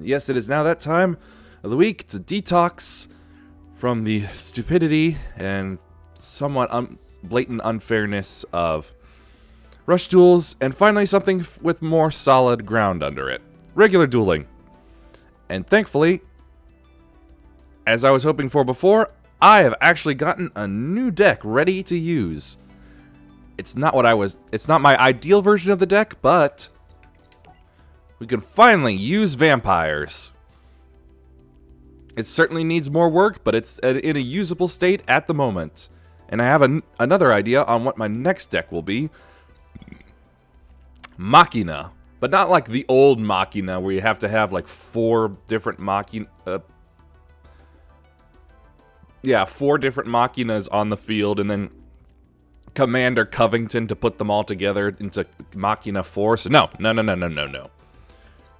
Yes, it is now that time of the week to detox from the stupidity and somewhat blatant unfairness of rush duels, and finally something with more solid ground under it. Regular dueling. And thankfully, as I was hoping for before, I have actually gotten a new deck ready to use. It's not my ideal version of the deck, but we can finally use vampires. It certainly needs more work, but it's in a usable state at the moment. And I have another idea on what my next deck will be. Machina. But not like the old Machina, where you have to have like 4 different Machina... 4 different Machinas on the field, and then Commander Covington to put them all together into Machina 4. So no.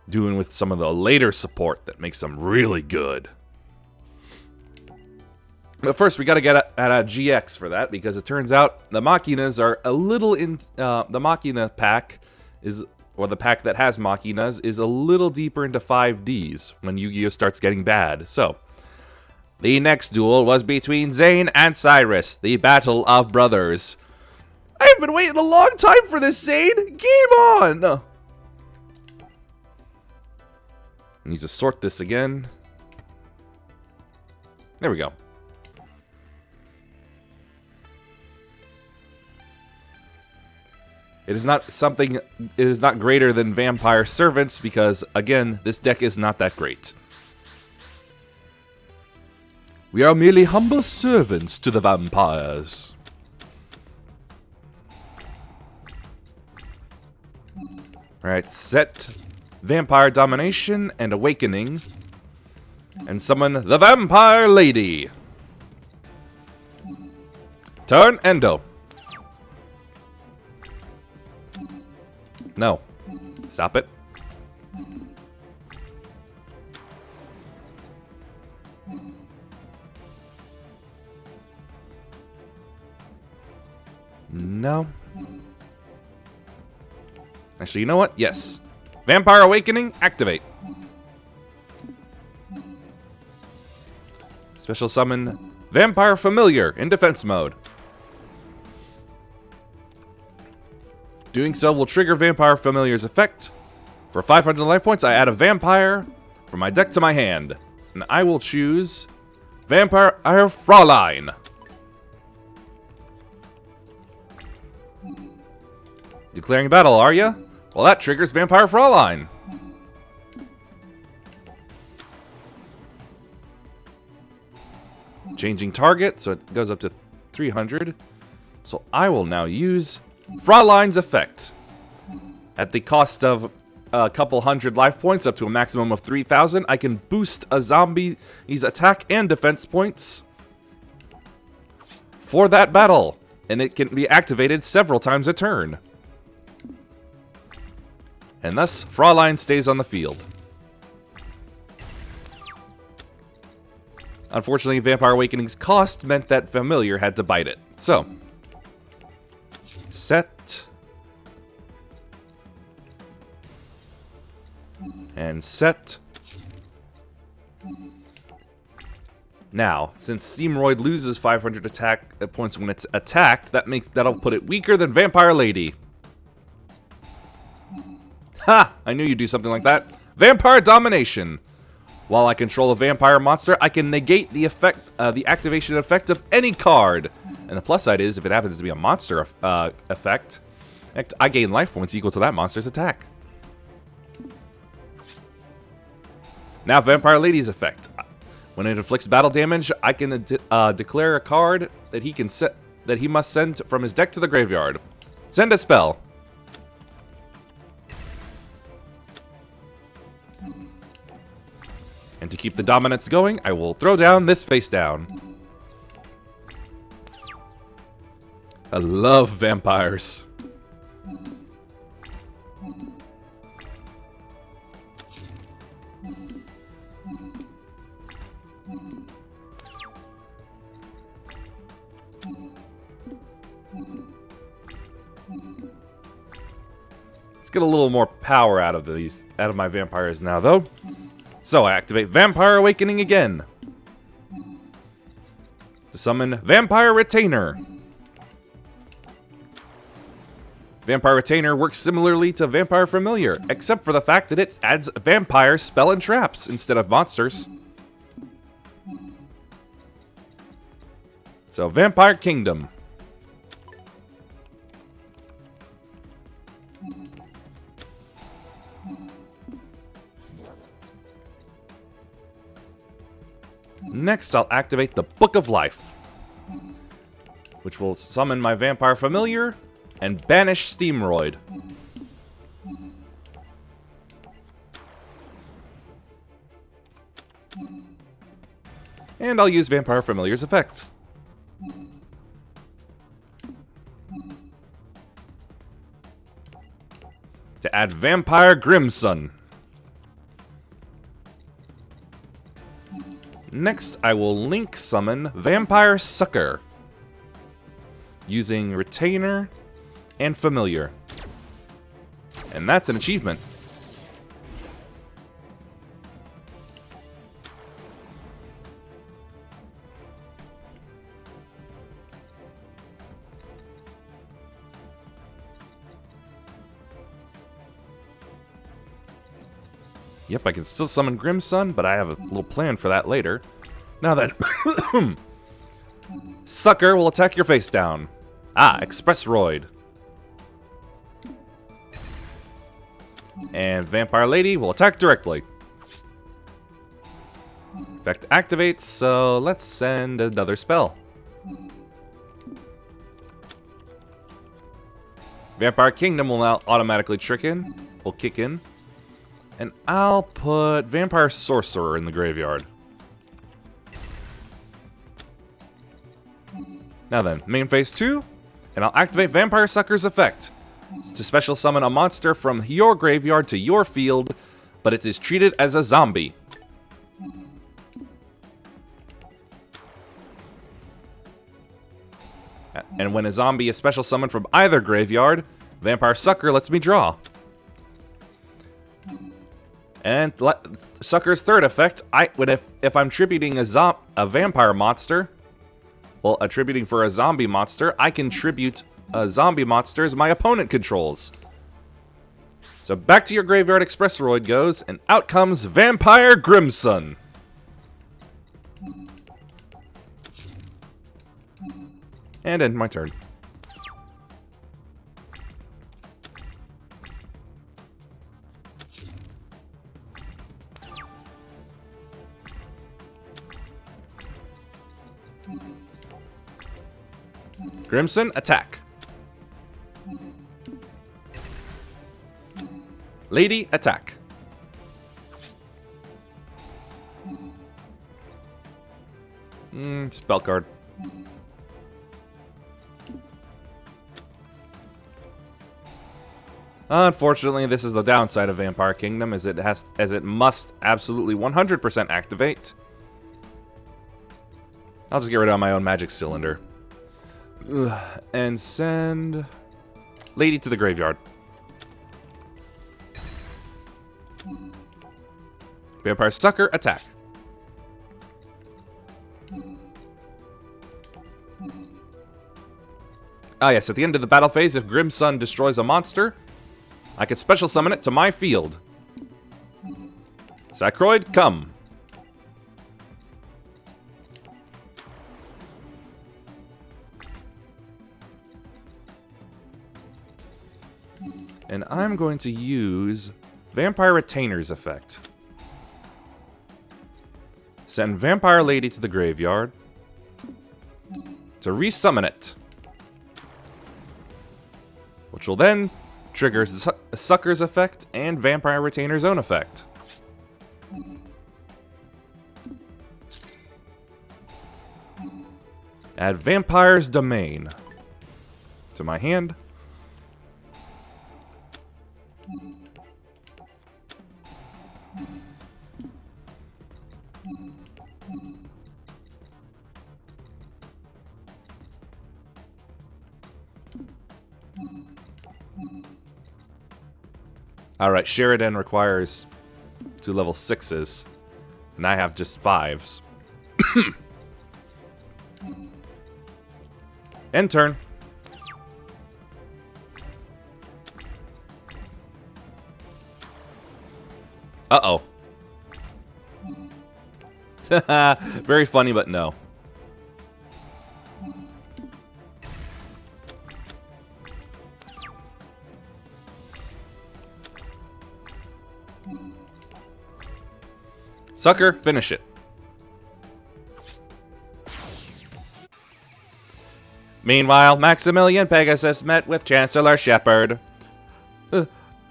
Doing with some of the later support that makes them really good. But first, we got to get at a GX for that, because it turns out the Machinas are a little in... the Machina pack is... or the pack that has Machinas is a little deeper into 5Ds when Yu-Gi-Oh! Starts getting bad. So, the next duel was between Zane and Cyrus, the Battle of Brothers. I've been waiting a long time for this, Zane! Game on! I need to sort this again. There we go. It is not greater than Vampire Servants, because, again, this deck is not that great. We are merely humble servants to the vampires. Alright, set Vampire Domination and Awakening, and summon the Vampire Lady. Turn Endo. No. Stop it. No. Actually, you know what? Yes. Vampire Awakening, activate. Special summon Vampire Familiar in defense mode. Doing so will trigger Vampire Familiar's effect. For 500 life points, I add a vampire from my deck to my hand. And I will choose Vampire Fraulein. Declaring battle, are ya? Well, that triggers Vampire Fraulein. Changing target, so it goes up to 300. So I will now use Fraulein's effect. At the cost of a couple hundred life points, up to a maximum of 3,000, I can boost a zombie's attack and defense points for that battle. And it can be activated several times a turn. And thus, Fraulein stays on the field. Unfortunately, Vampire Awakening's cost meant that Familiar had to bite it. So, set. And set. Now, since Seamroid loses 500 attack points when it's attacked, that'll put it weaker than Vampire Lady. Ha! I knew you'd do something like that. Vampire Domination. While I control a vampire monster, I can negate the effect, the activation effect of any card. And the plus side is, if it happens to be a monster effect, I gain life points equal to that monster's attack. Now, Vampire Lady's effect. When it inflicts battle damage, I can declare a card that he must send from his deck to the graveyard. Send a spell. And to keep the dominance going, I will throw down this face down. I love vampires. Let's get a little more power out of my vampires now, though. So I activate Vampire Awakening again. To summon Vampire Retainer. Vampire Retainer works similarly to Vampire Familiar, except for the fact that it adds vampire spell and traps instead of monsters. So, Vampire Kingdom. Next, I'll activate the Book of Life, which will summon my Vampire Familiar and banish Steamroid. And I'll use Vampire Familiar's effect. To add Vampire Grimsun. Next, I will link summon Vampire Sucker using Retainer and Familiar. And that's an achievement. Yep, I can still summon Grimsun, but I have a little plan for that later. Now then, Sucker will attack your face down. Ah, Express Roid. And Vampire Lady will attack directly. Effect activates, so let's send another spell. Vampire Kingdom will now automatically kick in. And I'll put Vampire Sorcerer in the graveyard. Now then, main phase 2, and I'll activate Vampire Sucker's effect to special summon a monster from your graveyard to your field, but it is treated as a zombie. And when a zombie is special summoned from either graveyard, Vampire Sucker lets me draw. And Sucker's third effect, if I'm tributing a vampire monster, well, attributing for a zombie monster, I can tribute zombie monsters my opponent controls. So back to your graveyard Express Roid goes, and out comes Vampire Grimsun. And end my turn. Grimsun, attack. Lady, attack. Spell card. Unfortunately, this is the downside of Vampire Kingdom, as it must absolutely 100% activate. I'll just get rid of my own magic cylinder. And send Lady to the graveyard. Vampire Sucker, attack. Ah yes, at the end of the battle phase, if Grimsun destroys a monster, I can special summon it to my field. Sacroid, come. And I'm going to use Vampire Retainer's effect. Send Vampire Lady to the graveyard to resummon it, which will then trigger Sucker's effect and Vampire Retainer's own effect. Add Vampire's Domain to my hand. Alright, Sheridan requires 2 level 6s. And I have just 5s. End turn. Uh-oh. Very funny, but no. Sucker, finish it. Meanwhile, Maximilian Pegasus met with Chancellor Shepard.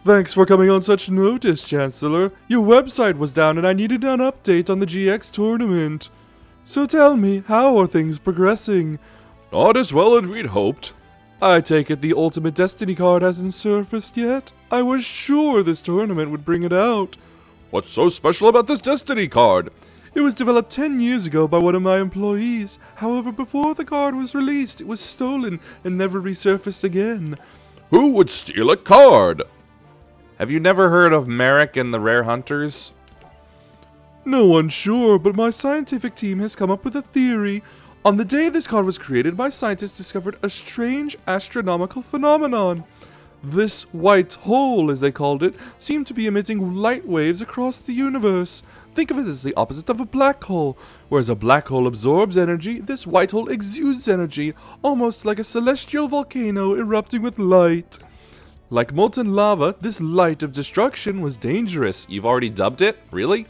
Thanks for coming on such notice, Chancellor. Your website was down and I needed an update on the GX tournament. So tell me, how are things progressing? Not as well as we'd hoped. I take it the Ultimate Destiny card hasn't surfaced yet? I was sure this tournament would bring it out. What's so special about this Destiny card? It was developed 10 years ago by one of my employees. However, before the card was released, it was stolen and never resurfaced again. Who would steal a card? Have you never heard of Merrick and the Rare Hunters? No one's sure, but my scientific team has come up with a theory. On the day this card was created, my scientists discovered a strange astronomical phenomenon. This white hole, as they called it, seemed to be emitting light waves across the universe. Think of it as the opposite of a black hole. Whereas a black hole absorbs energy, this white hole exudes energy, almost like a celestial volcano erupting with light. Like molten lava, this light of destruction was dangerous. You've already dubbed it? Really?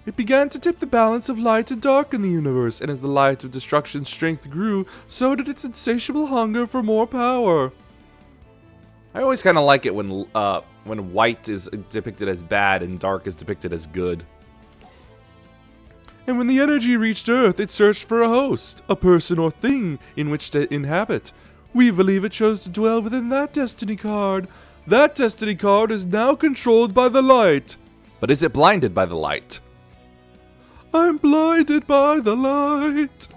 It began to tip the balance of light and dark in the universe, and as the light of destruction's strength grew, so did its insatiable hunger for more power. I always kind of like it when white is depicted as bad and dark is depicted as good. And when the energy reached Earth, it searched for a host, a person or thing in which to inhabit. We believe it chose to dwell within that destiny card. That destiny card is now controlled by the light. But is it blinded by the light? I'm blinded by the light.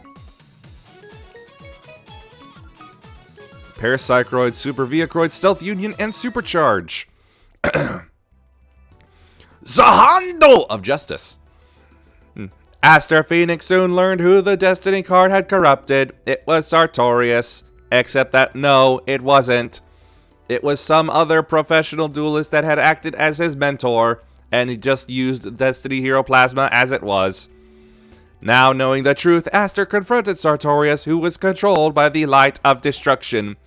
Parapsychroid, Super Viacroid, Stealth Union, and Supercharge. Zahando of Justice. Aster Phoenix soon learned who the Destiny card had corrupted. It was Sartorius. Except that, no, it wasn't. It was some other professional duelist that had acted as his mentor, and he just used Destiny Hero Plasma as it was. Now knowing the truth, Aster confronted Sartorius, who was controlled by the Light of Destruction.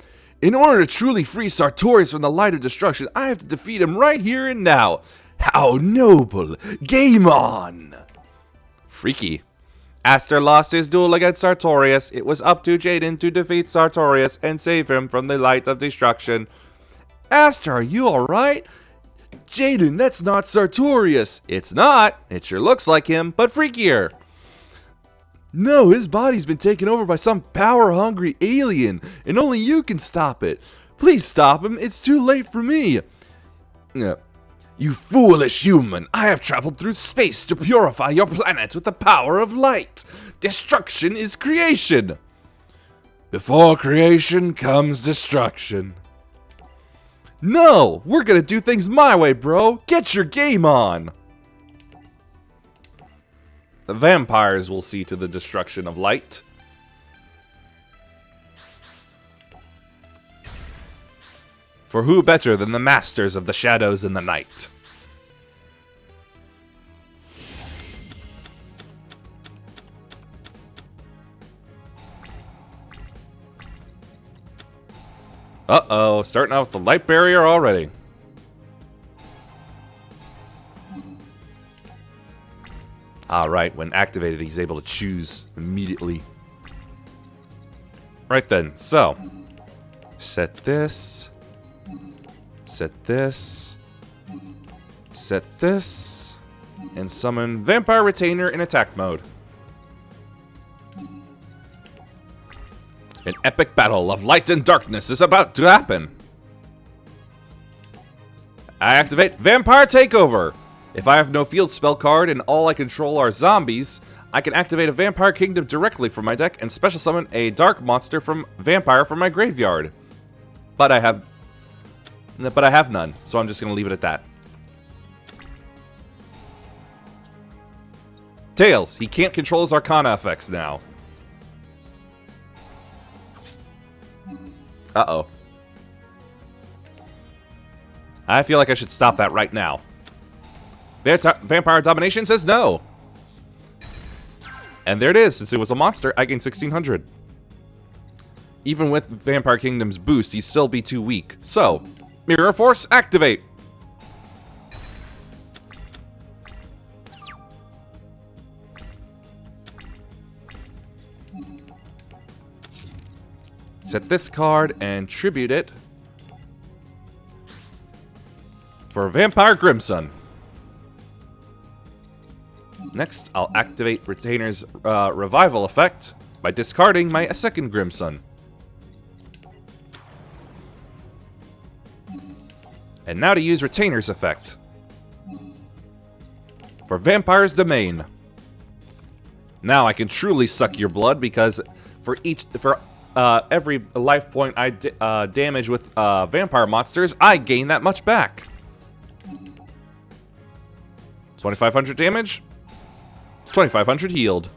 In order to truly free Sartorius from the Light of Destruction, I have to defeat him right here and now. How noble! Game on! Freaky. Aster lost his duel against Sartorius. It was up to Jaden to defeat Sartorius and save him from the Light of Destruction. Aster, are you alright? Jaden, that's not Sartorius. It's not. It sure looks like him, but freakier. No, his body's been taken over by some power-hungry alien, and only you can stop it. Please stop him. It's too late for me. You foolish human. I have traveled through space to purify your planet with the power of light. Destruction is creation. Before creation comes destruction. No, we're gonna do things my way, bro. Get your game on. The vampires will see to the destruction of light. For who better than the masters of the shadows and the night? Uh-oh, starting out with the light barrier already. Alright, when activated, he's able to choose immediately. Right then, so. Set this. Set this. Set this. And summon Vampire Retainer in attack mode. An epic battle of light and darkness is about to happen. I activate Vampire Takeover. If I have no field spell card and all I control are zombies, I can activate a Vampire Kingdom directly from my deck and special summon a dark monster from Vampire from my graveyard. But I have none, so I'm just going to leave it at that. Tails, he can't control his Arcana effects now. Uh-oh. I feel like I should stop that right now. Vampire Domination says no. And there it is. Since it was a monster, I gained 1600. Even with Vampire Kingdom's boost, he'd still be too weak. So, Mirror Force, activate! Set this card and tribute it for Vampire Grimsun. Next, I'll activate Retainer's Revival effect by discarding my second Grimsun. And now to use Retainer's effect for Vampire's Domain. Now I can truly suck your blood because for every life point I damage with vampire monsters, I gain that much back. 2500 damage, 2500 healed.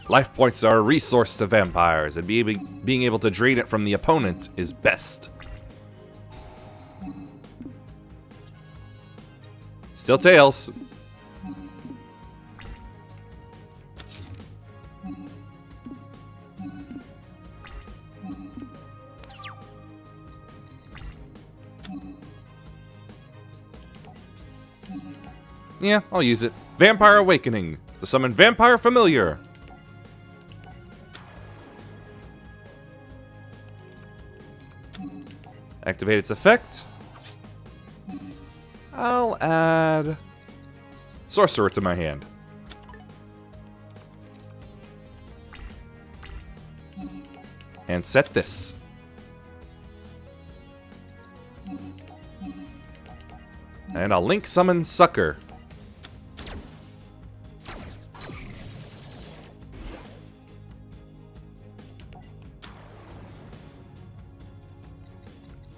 Life points are a resource to vampires, and being able to drain it from the opponent is best. Still Tails. Yeah, I'll use it. Vampire Awakening to summon Vampire Familiar. Activate its effect. I'll add Sorcerer to my hand. And set this. And I'll link summon Sucker.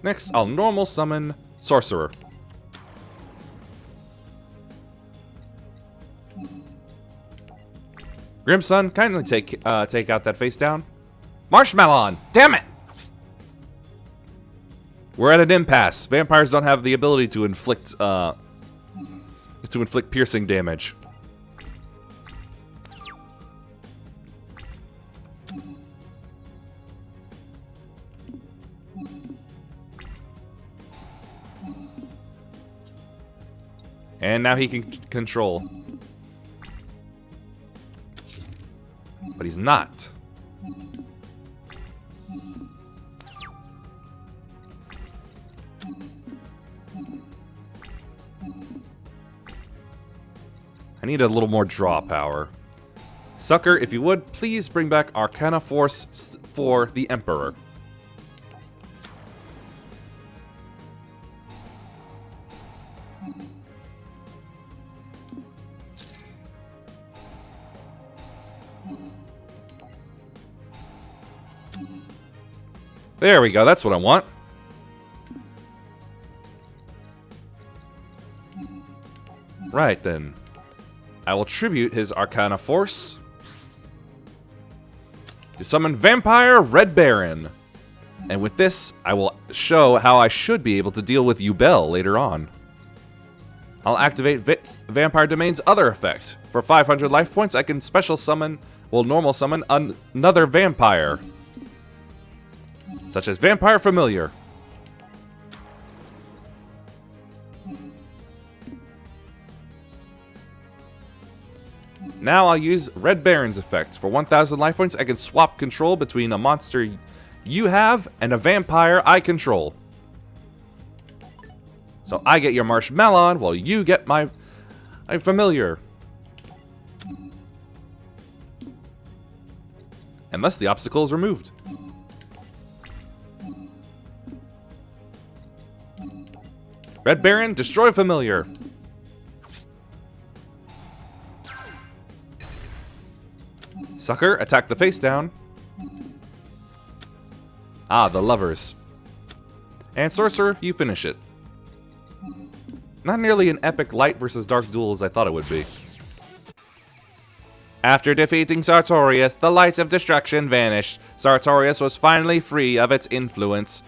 Next, I'll normal summon Sorcerer. Grimsun, kindly take out that face down. Marshmallow! Damn it! We're at an impasse. Vampires don't have the ability to inflict piercing damage. And now he can control. But he's not. I need a little more draw power. Sucker, if you would, please bring back Arcana Force for the Emperor. There we go, that's what I want. Right then. I will tribute his Arcana Force to summon Vampire Red Baron. And with this, I will show how I should be able to deal with Yubel later on. I'll activate Vampire Domain's other effect. For 500 life points, I can normal summon another vampire. Such as Vampire Familiar. Now I'll use Red Baron's effect. For 1000 life points, I can swap control between a monster you have and a vampire I control. So I get your Marshmallow while you get my Familiar. Unless the obstacle is removed. Red Baron, destroy Familiar. Sucker, attack the face down. Ah, the lovers. And Sorcerer, you finish it. Not nearly an epic light versus dark duel as I thought it would be. After defeating Sartorius, the light of destruction vanished. Sartorius was finally free of its influence.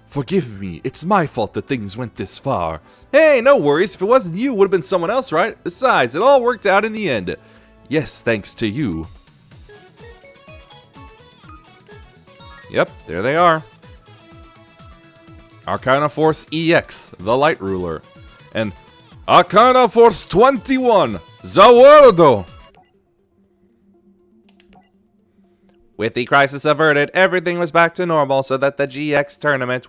Forgive me, it's my fault that things went this far. Hey, no worries. If it wasn't you, it would have been someone else, right? Besides, it all worked out in the end. Yes, thanks to you. Yep, there they are. Arcana Force EX, the Light Ruler. And Arcana Force 21, Zawardo. With the crisis averted, everything was back to normal so that the GX tournament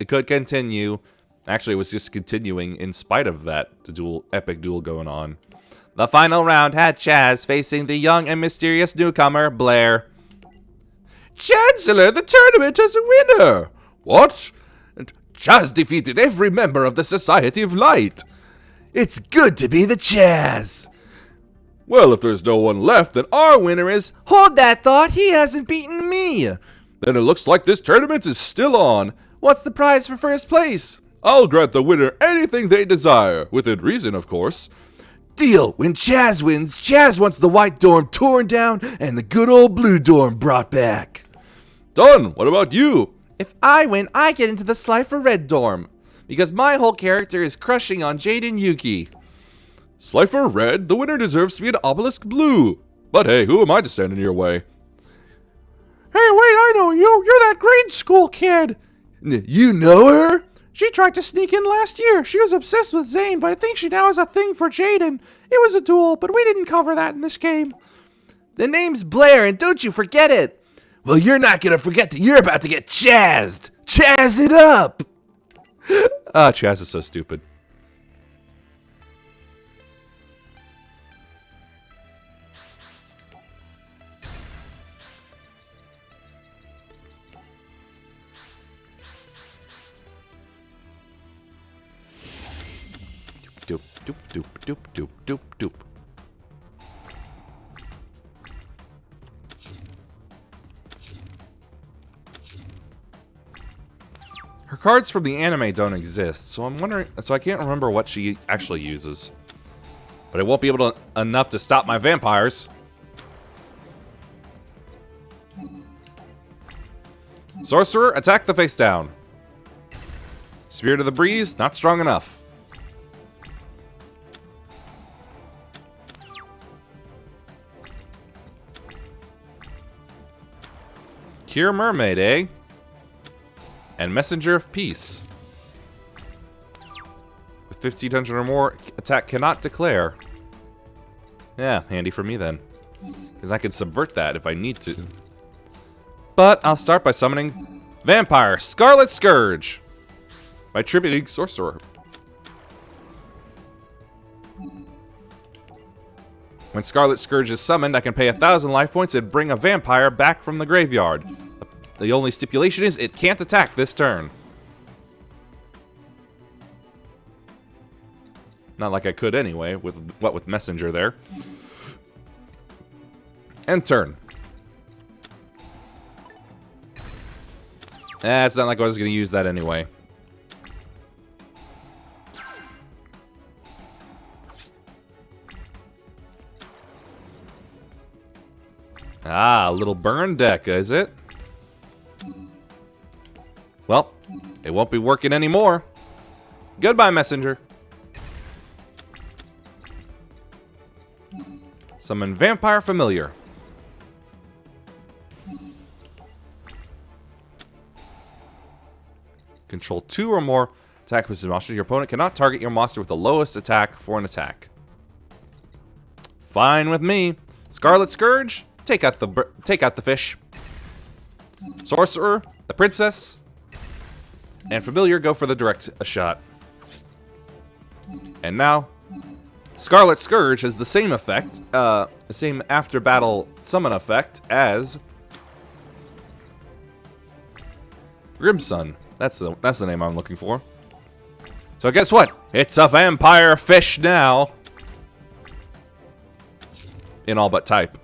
could continue. Actually, it was just continuing in spite of that epic duel going on. The final round had Chaz facing the young and mysterious newcomer, Blair. Chancellor, the tournament has a winner! What? Chaz defeated every member of the Society of Light. It's good to be the Chaz. Well, if there's no one left, then our winner is... Hold that thought, he hasn't beaten me. Then it looks like this tournament is still on. What's the prize for first place? I'll grant the winner anything they desire, within reason, of course. Deal. When Chaz wins, Chaz wants the white dorm torn down and the good old blue dorm brought back. Done. What about you? If I win, I get into the Slifer Red dorm, because my whole character is crushing on Jade and Yuki. Slifer Red? The winner deserves to be an Obelisk Blue. But hey, who am I to stand in your way? Hey, wait, I know you. You're that grade school kid. You know her? She tried to sneak in last year. She was obsessed with Zane, but I think she now has a thing for Jaden. It was a duel, but we didn't cover that in this game. The name's Blair, and don't you forget it. Well, you're not gonna forget that you're about to get chazzed. Chazz it up. Ah, Chaz is so stupid. Doop, doop, doop, doop, doop, doop, doop. Her cards from the anime don't exist, so I'm wondering. So I can't remember what she actually uses. But I won't be able to enough to stop my vampires. Sorcerer, attack the face down. Spirit of the Breeze, not strong enough. Cure Mermaid, eh? And Messenger of Peace. With 1500 or more, attack cannot declare. Yeah, handy for me then. Because I can subvert that if I need to. But I'll start by summoning Vampire Scarlet Scourge by tributing Sorcerer. When Scarlet Scourge is summoned, I can pay 1,000 life points and bring a vampire back from the graveyard. The only stipulation is it can't attack this turn. Not like I could anyway, with Messenger there. And turn. It's not like I was going to use that anyway. Ah, a little burn deck, is it? Well, it won't be working anymore. Goodbye, Messenger. Summon Vampire Familiar. Control 2 or more attack with monsters. Your opponent cannot target your monster with the lowest attack for an attack. Fine with me. Scarlet Scourge, take out the fish. Sorcerer, the princess, and Familiar go for the direct shot. And now, Scarlet Scourge has the same effect, the same after battle summon effect as Grimsun. That's the name I'm looking for. So guess what? It's a vampire fish now. In all but type.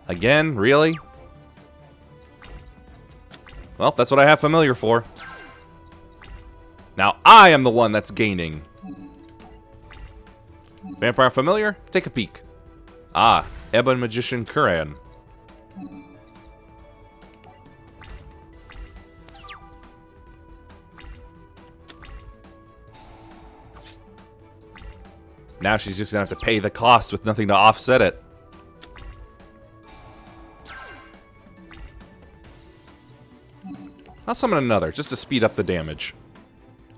Again, really? Well, that's what I have Familiar for. Now I am the one that's gaining. Vampire Familiar, take a peek. Ah, Ebon Magician Kuran. Now she's just gonna have to pay the cost with nothing to offset it. I'll summon another, just to speed up the damage.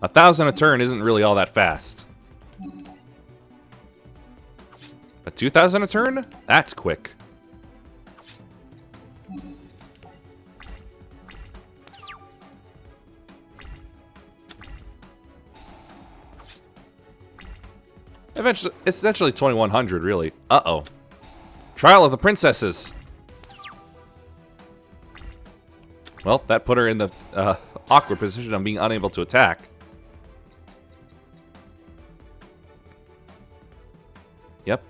1,000 a turn isn't really all that fast. But 2,000 a turn? That's quick. Eventually, it's essentially 2,100, really. Uh-oh. Trial of the Princesses. Well, that put her in the awkward position of being unable to attack. Yep.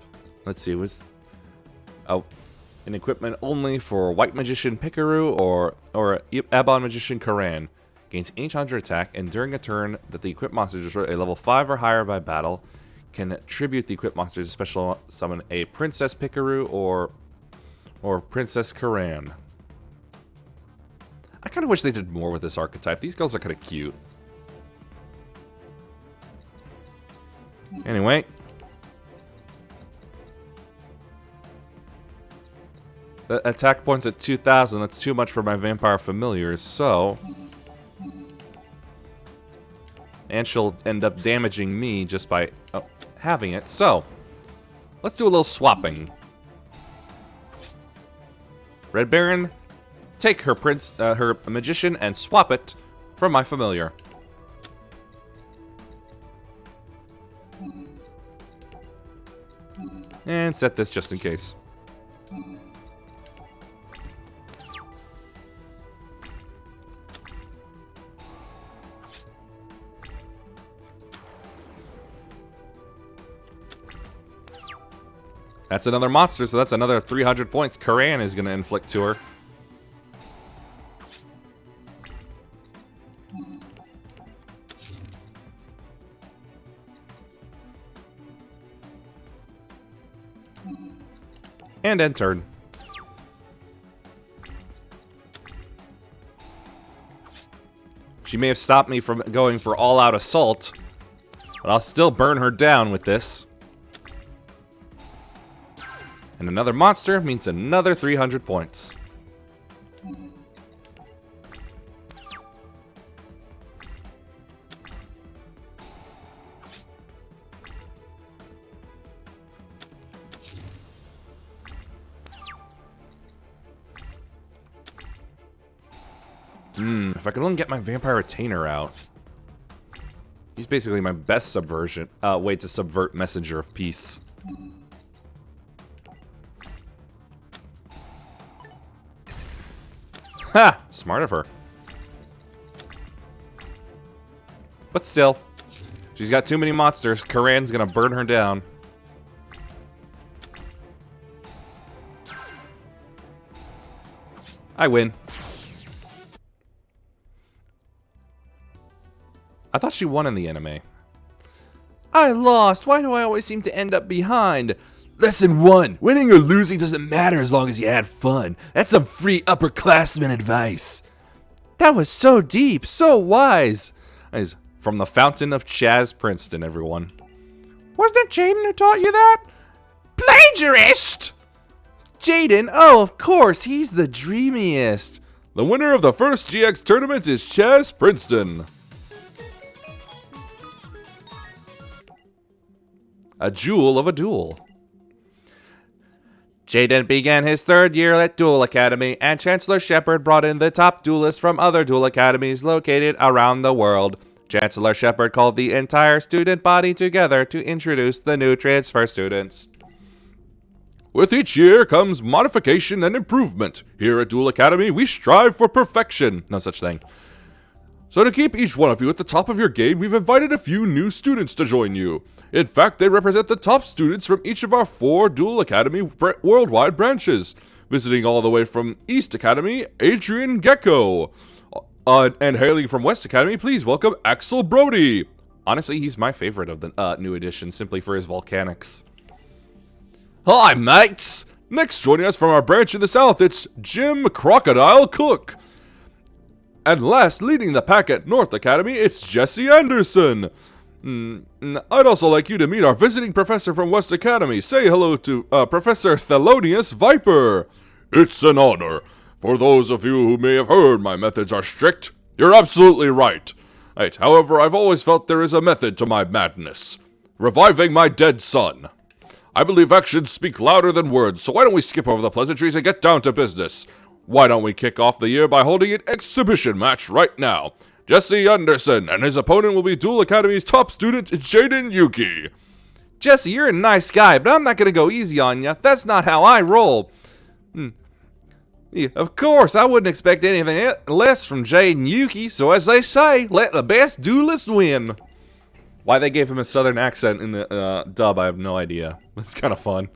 Let's see, was an equipment only for White Magician Pikaru or Ebon Magician Kuran. Gains 800 attack, and during a turn that the equipped monster destroys a level 5 or higher by battle, can tribute the equipped monster to special summon a Princess Pikaru or Princess Kuran. I kind of wish they did more with this archetype. These girls are kind of cute. Anyway. The attack points at 2,000. That's too much for my Vampire Familiars, so... And she'll end up damaging me just by having it. So, let's do a little swapping. Red Baron, take her her Magician and swap it for my Familiar. And set this just in case. That's another monster, so that's another 300 points Kuran is going to inflict to her. And end turn. She may have stopped me from going for all-out assault, but I'll still burn her down with this. And another monster means another 300 points. If I could only get my Vampire Retainer out. He's basically my best subversion way to subvert Messenger of Peace. Ha! Smart of her. But still, she's got too many monsters. Kuran's gonna burn her down. I win. I thought she won in the anime. I lost. Why do I always seem to end up behind? Lesson 1. Winning or losing doesn't matter as long as you had fun. That's some free upperclassman advice. That was so deep, so wise. That is from the Fountain of Chaz Princeton, everyone. Wasn't it Jaden who taught you that? Plagiarist! Jaden? Oh, of course, he's the dreamiest. The winner of the first GX tournament is Chaz Princeton. A jewel of a duel. Jaden began his third year at Duel Academy, and Chancellor Shepard brought in the top duelists from other duel academies located around the world. Chancellor Shepard called the entire student body together to introduce the new transfer students. With each year comes modification and improvement. Here at Duel Academy, we strive for perfection. No such thing. So to keep each one of you at the top of your game, we've invited a few new students to join you. In fact, they represent the top students from each of our 4 Duel Academy worldwide branches. Visiting all the way from East Academy, Adrian Gecko. And hailing from West Academy, please welcome Axel Brody. Honestly, he's my favorite of the new edition, simply for his volcanics. Hi, mates! Next, joining us from our branch in the south, it's Jim Crocodile Cook. And last, leading the pack at North Academy, it's Jesse Anderson. I'd also like you to meet our visiting professor from West Academy. Say hello to Professor Thelonious Viper. It's an honor. For those of you who may have heard my methods are strict, you're absolutely right. However, I've always felt there is a method to my madness. Reviving my dead son. I believe actions speak louder than words, so why don't we skip over the pleasantries and get down to business? Why don't we kick off the year by holding an exhibition match right now? Jesse Anderson and his opponent will be Duel Academy's top student, Jaden Yuki. Jesse, you're a nice guy, but I'm not going to go easy on you. That's not how I roll. Yeah, of course, I wouldn't expect anything less from Jaden Yuki, so as they say, let the best duelist win. Why they gave him a southern accent in the dub, I have no idea. It's kind of fun.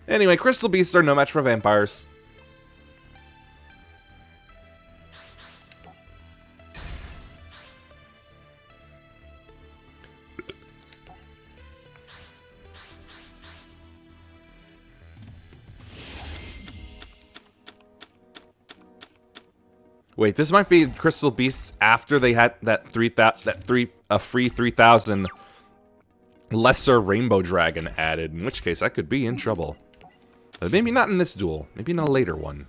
Anyway, Crystal Beasts are no match for vampires. Wait, this might be Crystal Beasts after they had that free 3,000 lesser Rainbow Dragon added, in which case I could be in trouble. But maybe not in this duel, maybe in a later one.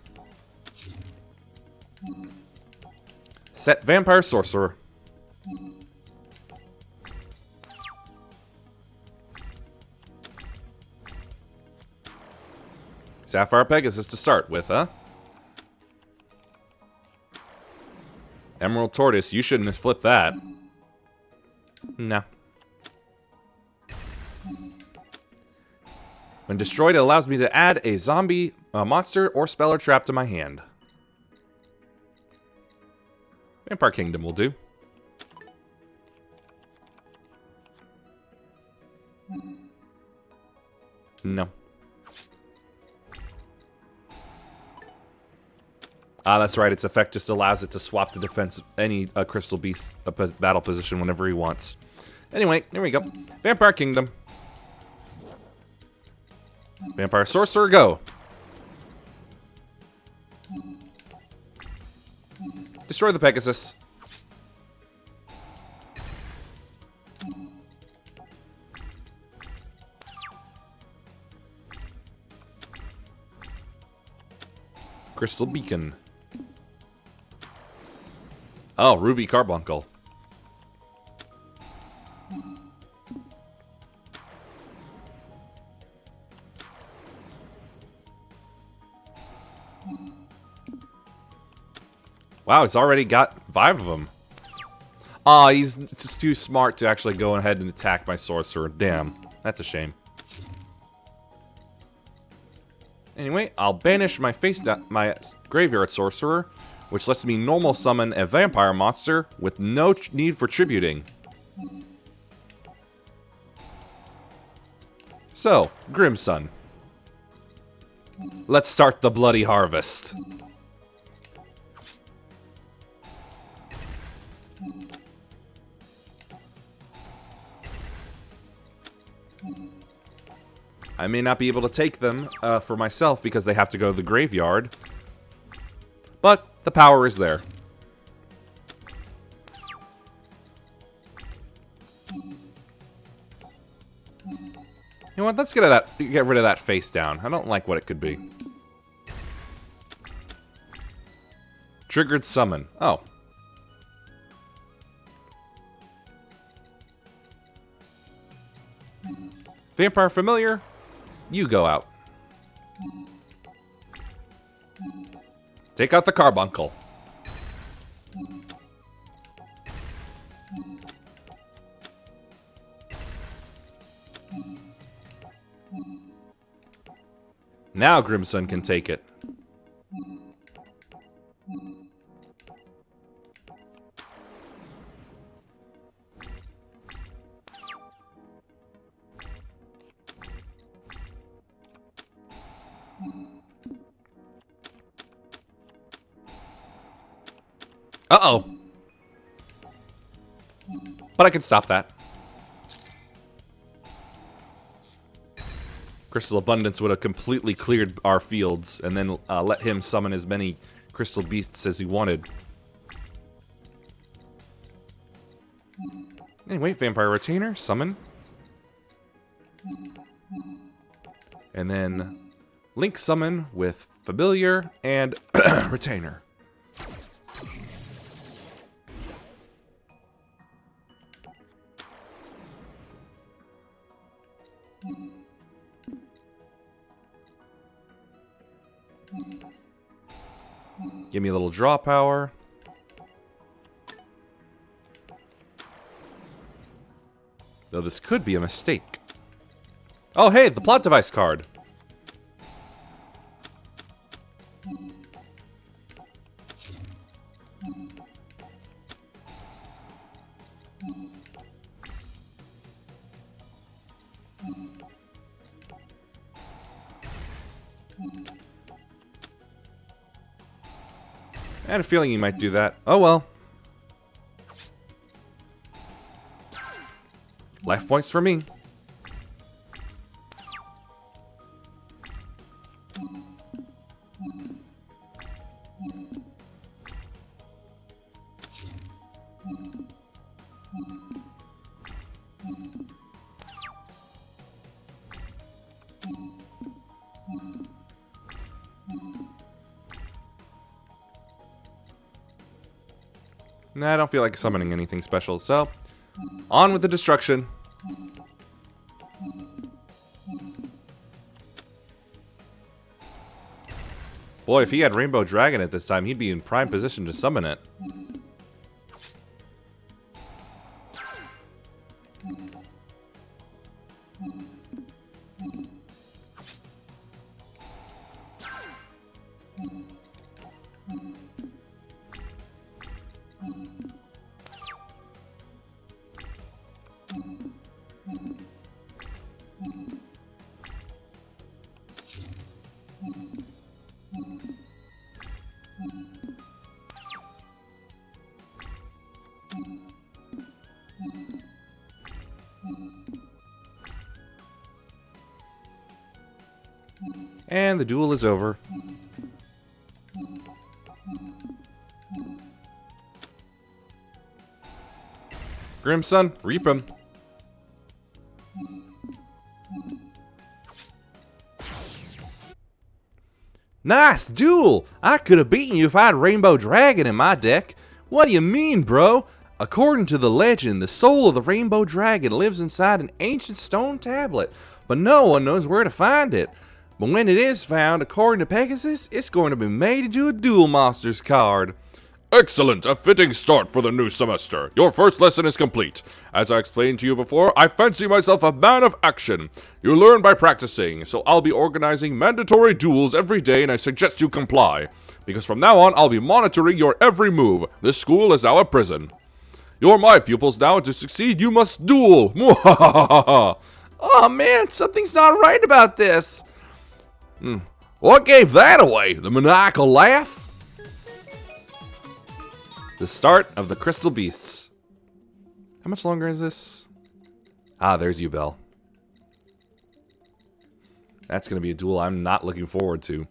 Set Vampire Sorcerer. Sapphire Pegasus to start with, huh? Emerald Tortoise, you shouldn't have flipped that. No. When destroyed, it allows me to add a zombie, monster, or spell or trap to my hand. Vampire Kingdom will do. No. Ah, that's right. Its effect just allows it to swap the defense of any Crystal Beast battle position whenever he wants. Anyway, here we go. Vampire Kingdom. Vampire Sorcerer, go. Destroy the Pegasus. Crystal Beacon. Oh, Ruby Carbuncle. Wow, it's already got 5 of them. Aw, he's just too smart to actually go ahead and attack my sorcerer. Damn, that's a shame. Anyway, I'll banish my my graveyard sorcerer, which lets me normal summon a vampire monster with no need for tributing. So, Grimsun. Let's start the bloody harvest. I may not be able to take them for myself because they have to go to the graveyard. But the power is there. You know what? Let's get rid of that face down. I don't like what it could be. Triggered summon. Oh. Vampire Familiar. You go out. Take out the Carbuncle. Now Grimsun can take it. Uh-oh. But I can stop that. Crystal Abundance would have completely cleared our fields and then let him summon as many crystal beasts as he wanted. Anyway, Vampire Retainer, summon. And then Link summon with Familiar and Retainer. Give me a little draw power. Though this could be a mistake. Oh, hey, the plot device card. I had a feeling you might do that. Oh well. Life points for me. Nah, I don't feel like summoning anything special, so on with the destruction. Boy, if he had Rainbow Dragon at this time, he'd be in prime position to summon it. And the duel is over. Grimson, reap him. Nice duel! I could have beaten you if I had Rainbow Dragon in my deck. What do you mean, bro? According to the legend, the soul of the Rainbow Dragon lives inside an ancient stone tablet, but no one knows where to find it. But when it is found, according to Pegasus, it's going to be made into a Duel Monsters card. Excellent! A fitting start for the new semester. Your first lesson is complete. As I explained to you before, I fancy myself a man of action. You learn by practicing, so I'll be organizing mandatory duels every day and I suggest you comply. Because from now on, I'll be monitoring your every move. This school is now a prison. You're my pupils now, and to succeed, you must duel. Oh man, something's not right about this. What gave that away? The maniacal laugh? The start of the Crystal Beasts. How much longer is this? Ah, there's Yubel. That's going to be a duel I'm not looking forward to.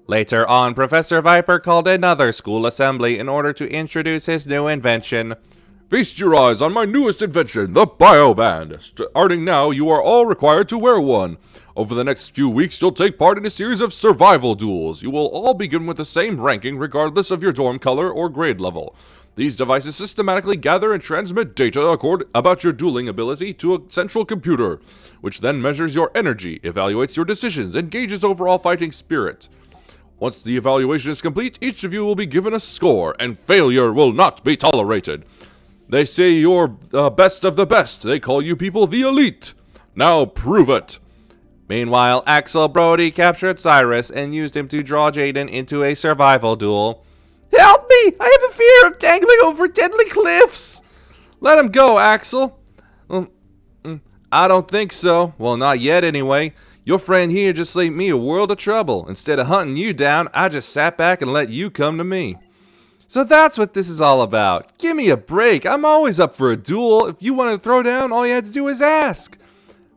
Later on, Professor Viper called another school assembly in order to introduce his new invention. Feast your eyes on my newest invention, the Bioband. Starting now, you are all required to wear one. Over the next few weeks, you'll take part in a series of survival duels. You will all begin with the same ranking regardless of your dorm color or grade level. These devices systematically gather and transmit data about your dueling ability to a central computer, which then measures your energy, evaluates your decisions, and gauges overall fighting spirit. Once the evaluation is complete, each of you will be given a score, and failure will not be tolerated. They say you're best of the best. They call you people the elite. Now prove it. Meanwhile, Axel Brody captured Cyrus and used him to draw Jaden into a survival duel. Help me! I have a fear of tangling over deadly cliffs! Let him go, Axel. I don't think so. Well, not yet anyway. Your friend here just saved me a world of trouble. Instead of hunting you down, I just sat back and let you come to me. So that's what this is all about. Give me a break. I'm always up for a duel. If you wanted to throw down, all you had to do is ask.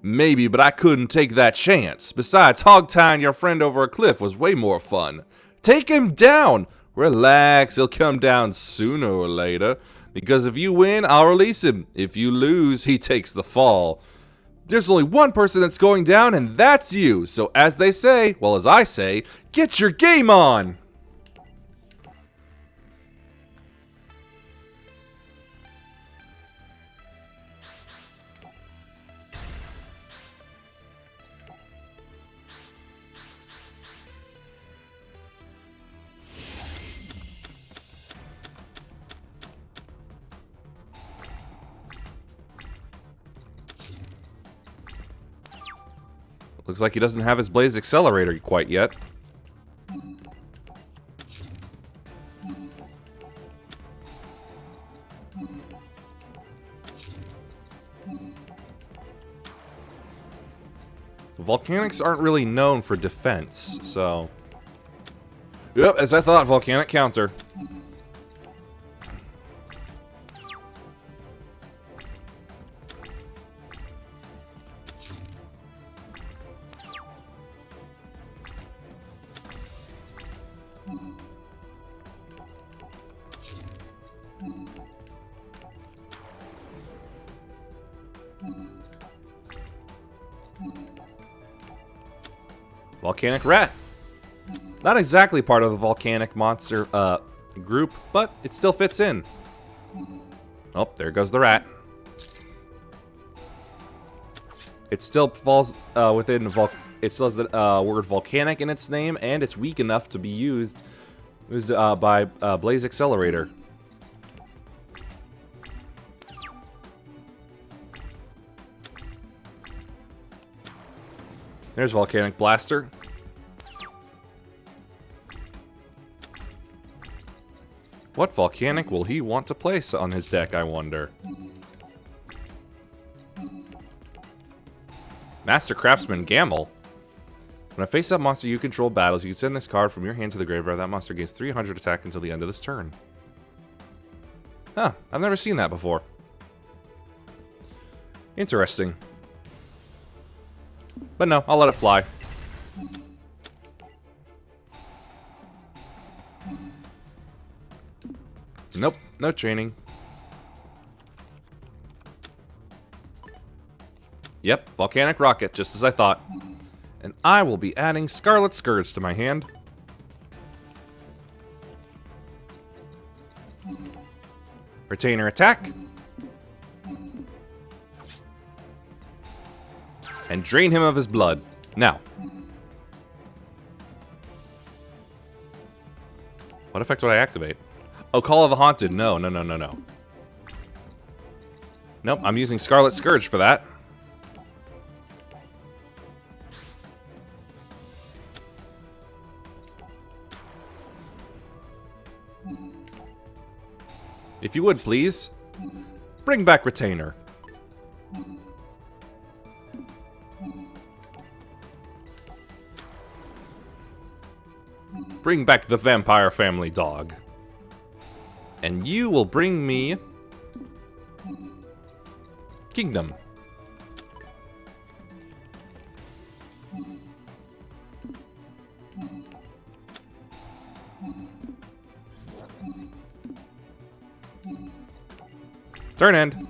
Maybe, but I couldn't take that chance. Besides, hog-tying your friend over a cliff was way more fun. Take him down. Relax, he'll come down sooner or later. Because if you win, I'll release him. If you lose, he takes the fall. There's only one person that's going down, and that's you. So as they say, well, as I say, get your game on! Looks like he doesn't have his Blaze Accelerator quite yet. Volcanics aren't really known for defense, so... Yep, as I thought, Volcanic counter. Volcanic Rat. Not exactly part of the volcanic monster group, but it still fits in. Oh, there goes the rat. It still falls within it still has the word volcanic in its name, and it's weak enough to be used by Blaze Accelerator. There's Volcanic Blaster. What volcanic will he want to place on his deck, I wonder? Master Craftsman Gamble. When a face-up monster you control battles, you can send this card from your hand to the graveyard. That monster gains 300 attack until the end of this turn. Huh, I've never seen that before. Interesting. But no, I'll let it fly. Nope, no training. Yep, Volcanic Rocket, just as I thought. And I will be adding Scarlet Scourge to my hand. Retainer attack. And drain him of his blood. Now. What effect would I activate? Oh, Call of the Haunted. No. Nope, I'm using Scarlet Scourge for that. If you would, please. Bring back Retainer. Bring back the Vampire Family Dog. And you will bring me... Kingdom. Turn end.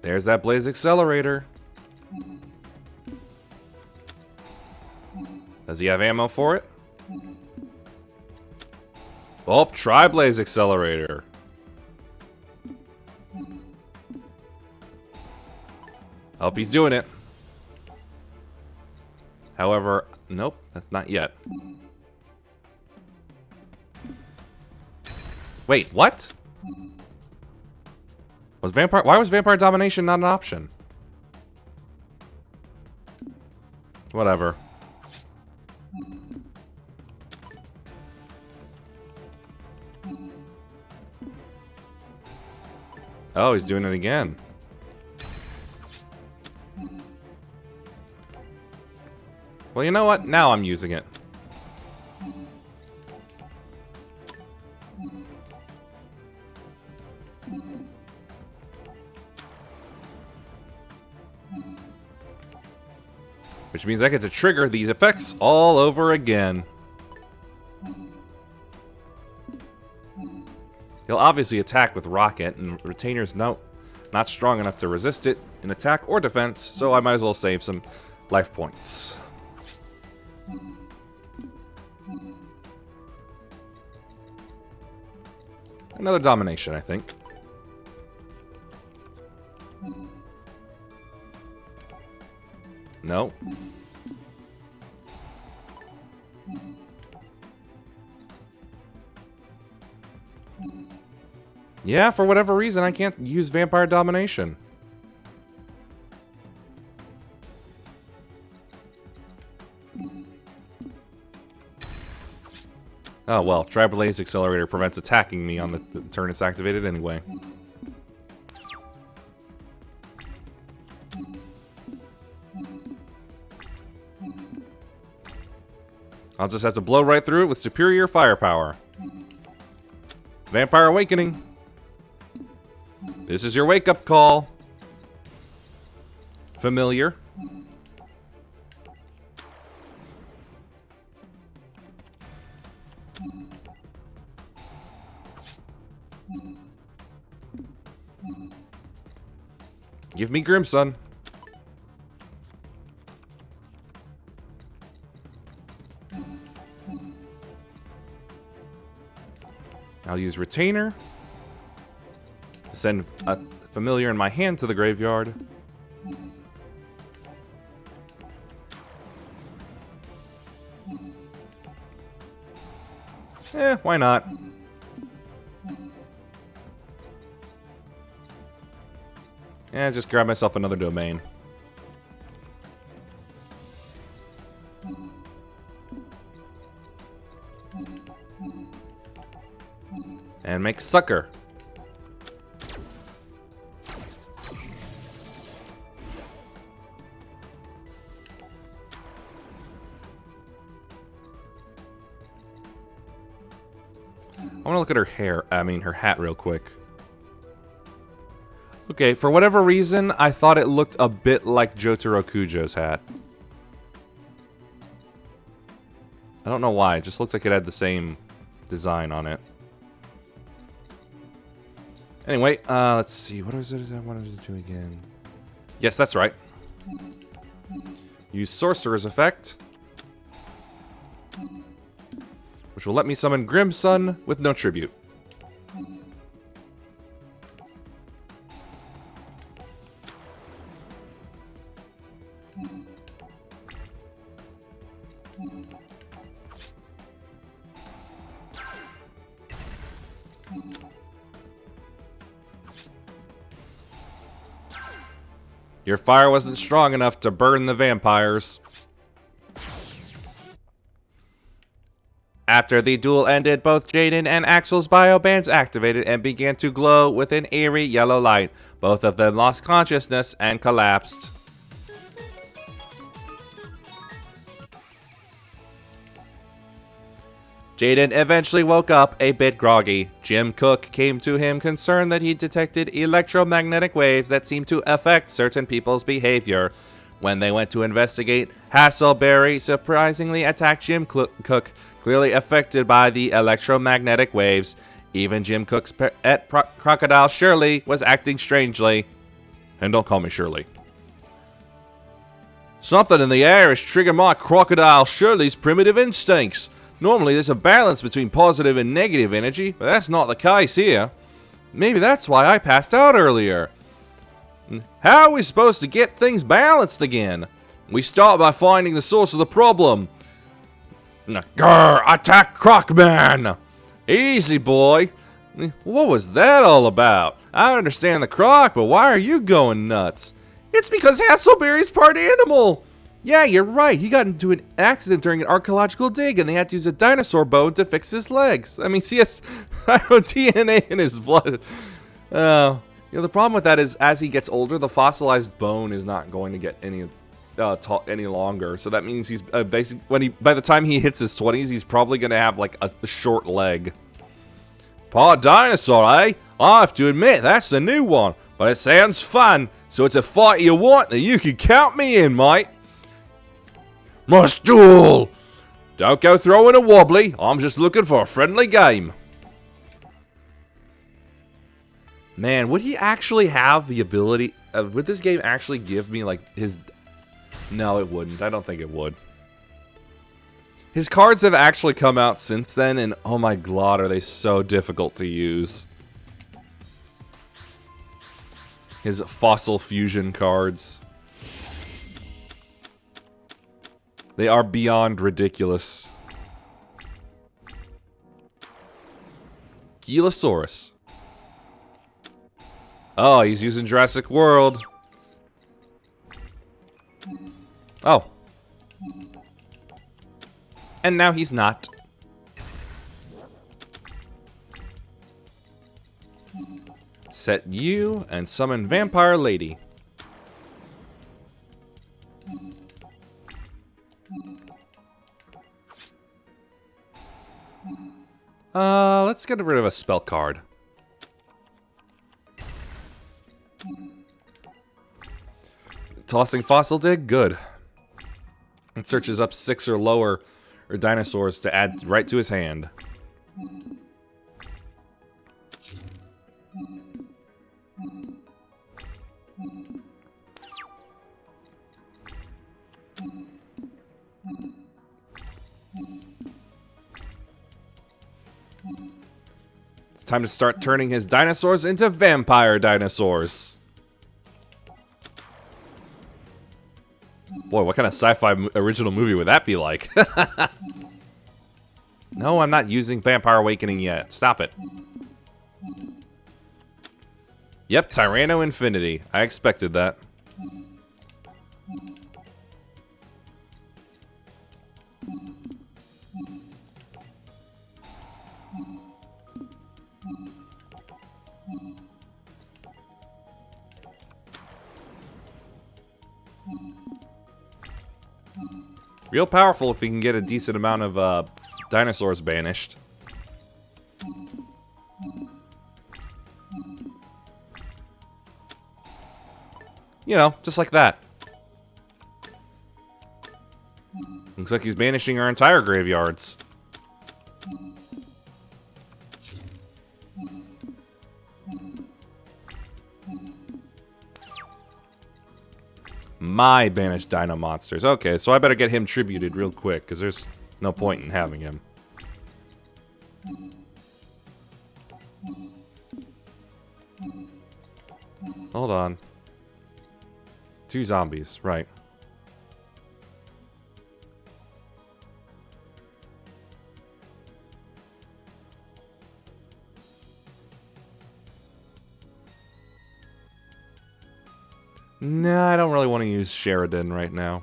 There's that Blaze Accelerator. Does he have ammo for it? Oh, try Blaze Accelerator. Hope he's doing it. However, nope, that's not yet. Wait, what? Why was Vampire Domination not an option? Oh, he's doing it again. Well, you know what? Now I'm using it. Which means I get to trigger these effects all over again. He'll obviously attack with Rocket, and Retainer's not strong enough to resist it in attack or defense, so I might as well save some life points. Another domination, I think. No. Yeah, for whatever reason, I can't use Vampire Domination. Oh, well, Tribalaze Accelerator prevents attacking me on the turn it's activated anyway. I'll just have to blow right through it with superior firepower. Vampire Awakening. This is your wake-up call. Familiar. Give me Grimsun. I'll use Retainer to send a familiar in my hand to the graveyard. Why not? Just grab myself another domain. And make Sucker. I want to look at her hair, her hat real quick. Okay, for whatever reason, I thought it looked a bit like Jotaro Kujo's hat. I don't know why, it just looked like it had the same design on it. Anyway, let's see, what was it I wanted to do again? Yes, that's right. Use Sorcerer's Effect, which will let me summon Grimsun with no tribute. Your fire wasn't strong enough to burn the vampires. After the duel ended, both Jaden and Axel's biobands activated and began to glow with an eerie yellow light. Both of them lost consciousness and collapsed. Jaden eventually woke up a bit groggy. Jim Cook came to him concerned that he detected electromagnetic waves that seemed to affect certain people's behavior. When they went to investigate, Hasselberry surprisingly attacked Jim Cook, clearly affected by the electromagnetic waves. Even Jim Cook's pet crocodile Shirley was acting strangely. And don't call me Shirley. Something in the air is triggering my crocodile Shirley's primitive instincts. Normally there's a balance between positive and negative energy, but that's not the case here. Maybe that's why I passed out earlier. How are we supposed to get things balanced again? We start by finding the source of the problem. Grr, attack Crocman! Easy, boy. What was that all about? I understand the croc, but why are you going nuts? It's because Hasselberry's part animal. Yeah, you're right. He got into an accident during an archaeological dig, and they had to use a dinosaur bone to fix his legs. I mean, he has DNA in his blood. You know, the problem with that is, as he gets older, the fossilized bone is not going to get any longer. So that means he's basically by the time he hits his 20s, he's probably going to have like a short leg. Part dinosaur, eh? I have to admit, that's a new one, but it sounds fun. So it's a fight you want, and you can count me in, mate. Must duel! Don't go throwing a wobbly. I'm just looking for a friendly game. Man, would he actually have the ability... would this game actually give me, like, his... No, it wouldn't. I don't think it would. His cards have actually come out since then, and oh my god, are they so difficult to use. His Fossil Fusion cards. They are beyond ridiculous. Gilosaurus. Oh, he's using Jurassic World. Oh. And now he's not. Set you and summon Vampire Lady. Let's get rid of a spell card. Tossing Fossil Dig? Good. It searches up 6 or lower or dinosaurs to add right to his hand. It's time to start turning his dinosaurs into vampire dinosaurs. Boy, what kind of sci-fi original movie would that be like? No, I'm not using Vampire Awakening yet. Stop it. Yep, Tyranno Infinity. I expected that. Real powerful if he can get a decent amount of dinosaurs banished. You know, just like that. Looks like he's banishing our entire graveyards. My banished dino monsters. Okay, so I better get him tributed real quick, because there's no point in having him. Hold on. 2 zombies, right. Nah, I don't really want to use Sheridan right now.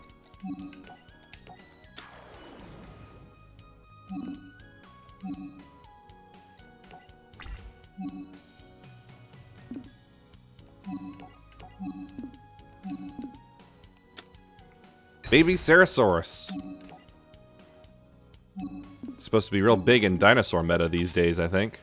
Baby Cerosaurus. It's supposed to be real big in dinosaur meta these days, I think.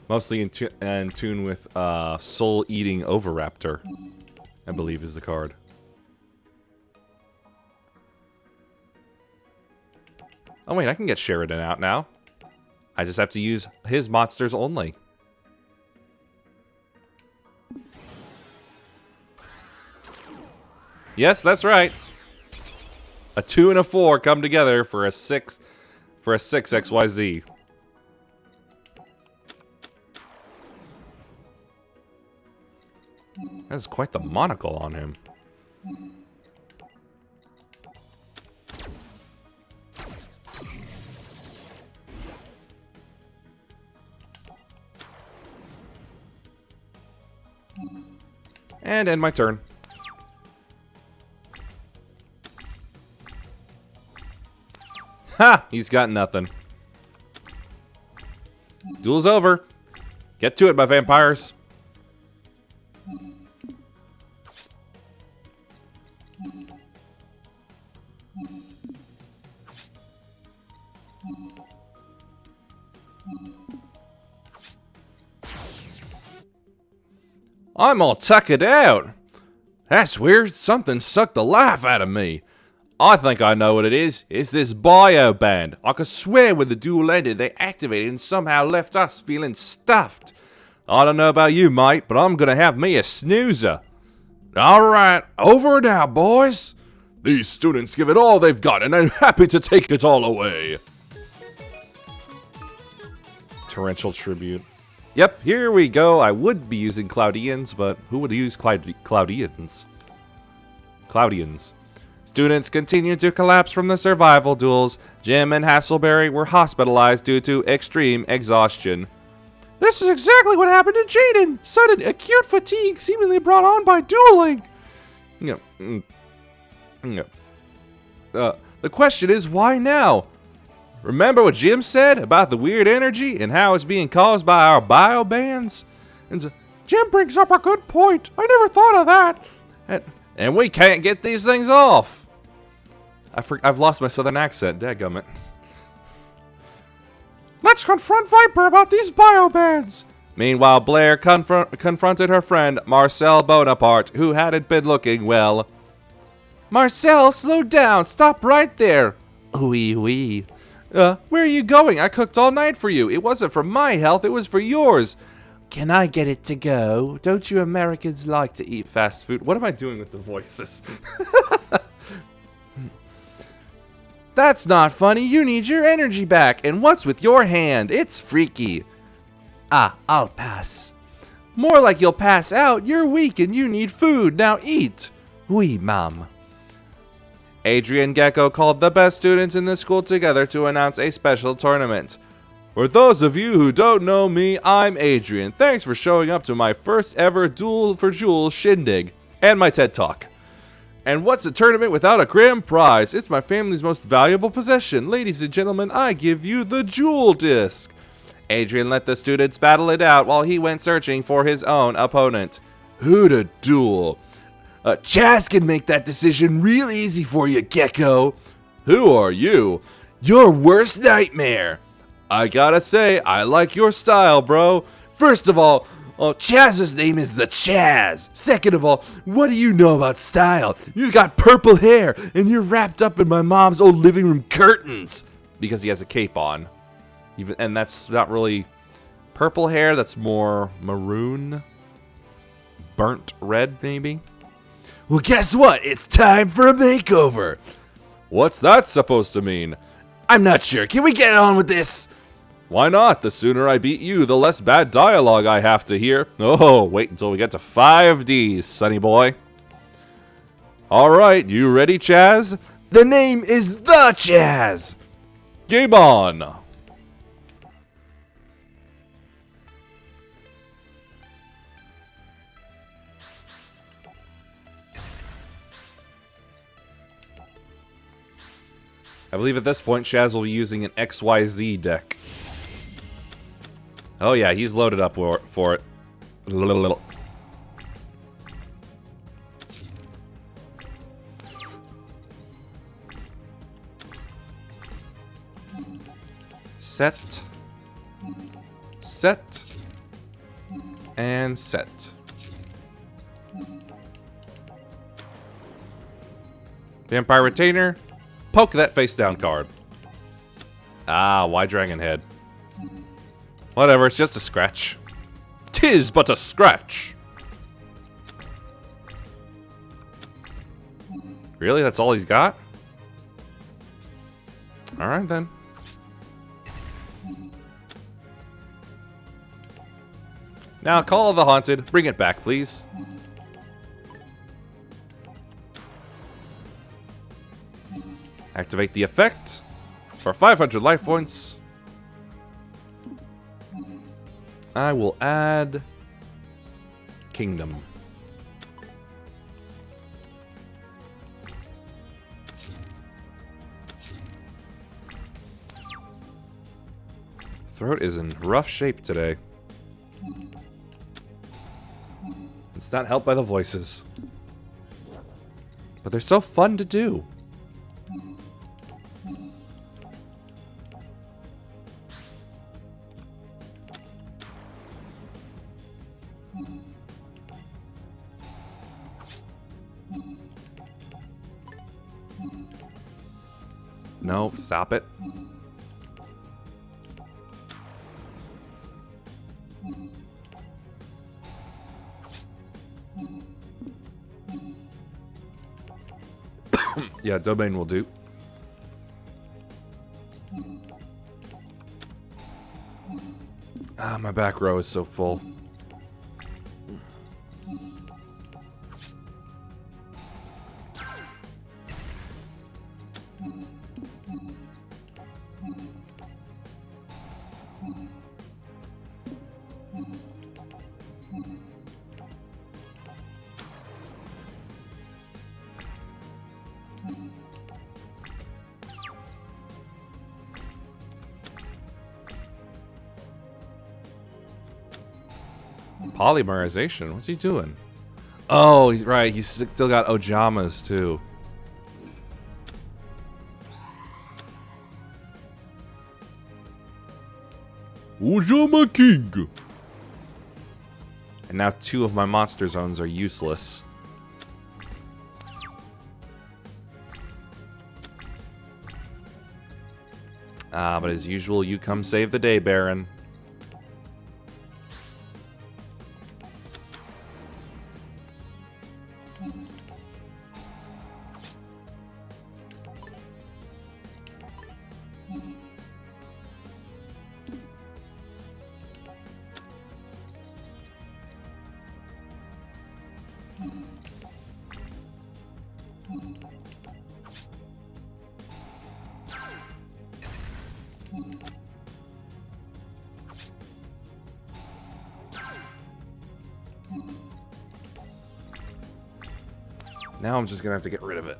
Mostly in tune with Soul-Eating Oviraptor, I believe is the card. Oh wait, I can get Sheridan out now. I just have to use his monsters only. Yes, that's right. A 2 and a 4 come together for a 6 XYZ. That's quite the monocle on him. And end my turn. Ha! He's got nothing. Duel's over. Get to it, my vampires. I'm all tuckered out. That's weird. Something sucked the life out of me. I think I know what it is. It's this bio band. I could swear when the duel ended, they activated and somehow left us feeling stuffed. I don't know about you, mate, but I'm gonna have me a snoozer. Alright, over now, boys. These students give it all they've got, and I'm happy to take it all away. Torrential tribute. Yep, here we go. I would be using Cloudians, but who would use Cloudians? Cloudians. Students continued to collapse from the survival duels. Jim and Hasselberry were hospitalized due to extreme exhaustion. This is exactly what happened to Jaden. Sudden acute fatigue seemingly brought on by dueling. The question is, why now? Remember what Jim said about the weird energy and how it's being caused by our bio bands? Jim brings up a good point. I never thought of that. And we can't get these things off. I've lost my southern accent, dadgummit. Let's confront Viper about these biobands. Meanwhile, Blair confronted her friend, Marcel Bonaparte, who hadn't been looking well. Marcel, slow down. Stop right there. Oui. Where are you going? I cooked all night for you. It wasn't for my health, it was for yours. Can I get it to go? Don't you Americans like to eat fast food? What am I doing with the voices? That's not funny. You need your energy back. And what's with your hand? It's freaky. I'll pass. More like you'll pass out. You're weak and you need food. Now eat. Oui, ma'am. Adrian Gecko called the best students in the school together to announce a special tournament. For those of you who don't know me, I'm Adrian. Thanks for showing up to my first ever Duel for Jewels shindig and my TED Talk. And what's a tournament without a grand prize? It's my family's most valuable possession. Ladies and gentlemen, I give you the Jewel Disc. Adrian let the students battle it out while he went searching for his own opponent. Who to duel? Chaz can make that decision real easy for you, Gecko. Who are you? Your worst nightmare. I gotta say, I like your style, bro. First of all, Chaz's name is the Chaz. Second of all, what do you know about style? You've got purple hair, and you're wrapped up in my mom's old living room curtains. Because he has a cape on. And that's not really purple hair, that's more maroon. Burnt red, maybe? Well, guess what? It's time for a makeover. What's that supposed to mean? I'm not sure. Can we get on with this? Why not? The sooner I beat you, the less bad dialogue I have to hear. Oh, wait until we get to 5Ds, sonny boy. Alright, you ready, Chaz? The name is The Chaz! Game on! I believe at this point, Chaz will be using an XYZ deck. Oh yeah, he's loaded up for it. Set. Set. And set. Vampire Retainer. Poke that face down card. Ah, why Dragon Head? Whatever, it's just a scratch. 'Tis but a scratch. Really? That's all he's got? Alright then. Now call the haunted. Bring it back, please. Activate the effect for 500 life points. I will add Kingdom. Throat is in rough shape today. It's not helped by the voices. But they're so fun to do. No, stop it. Yeah, domain will do. Ah, my back row is so full. Polymerization? What's he doing? Oh, he's right. He's still got Ojamas, too. Ojama King. And now 2 of my monster zones are useless. Ah, but as usual, you come save the day, Baron. Now I'm just gonna have to get rid of it.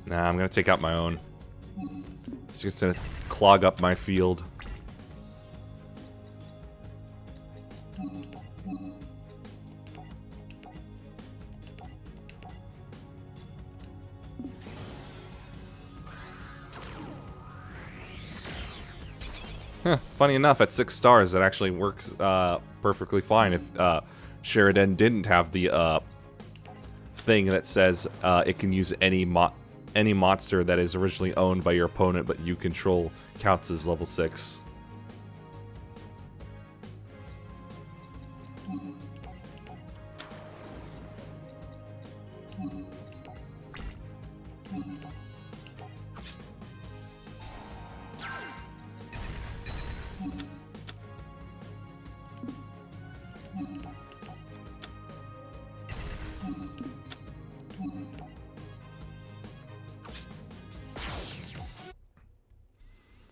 Nah, I'm gonna take out my own. It's just gonna clog up my field. Funny enough, at 6 stars, it actually works perfectly fine if Sheridan didn't have the thing that says it can use any monster that is originally owned by your opponent but you control counts as level 6.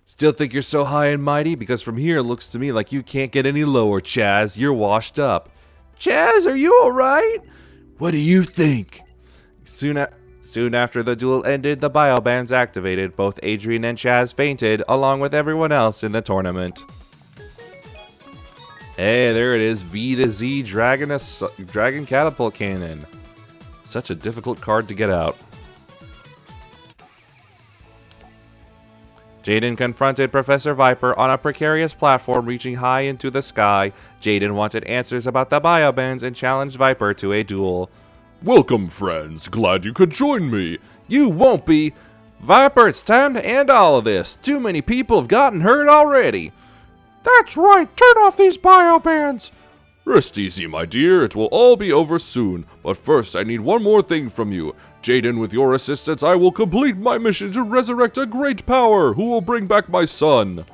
Still think you're so high and mighty? Because from here it looks to me like you can't get any lower, Chaz. You're washed up. Chaz, are you alright? What do you think? Soon after the duel ended, the biobands activated. Both Adrian and Chaz fainted, along with everyone else in the tournament. Hey, there it is. V to Z Dragon Catapult Cannon. Such a difficult card to get out. Jaden confronted Professor Viper on a precarious platform reaching high into the sky. Jaden wanted answers about the biobands and challenged Viper to a duel. Welcome, friends. Glad you could join me. You won't be. Viper, it's time to end all of this. Too many people have gotten hurt already. That's right, turn off these biobands. Rest easy, my dear. It will all be over soon. But first, I need one more thing from you. Jaden, with your assistance, I will complete my mission to resurrect a great power who will bring back my son.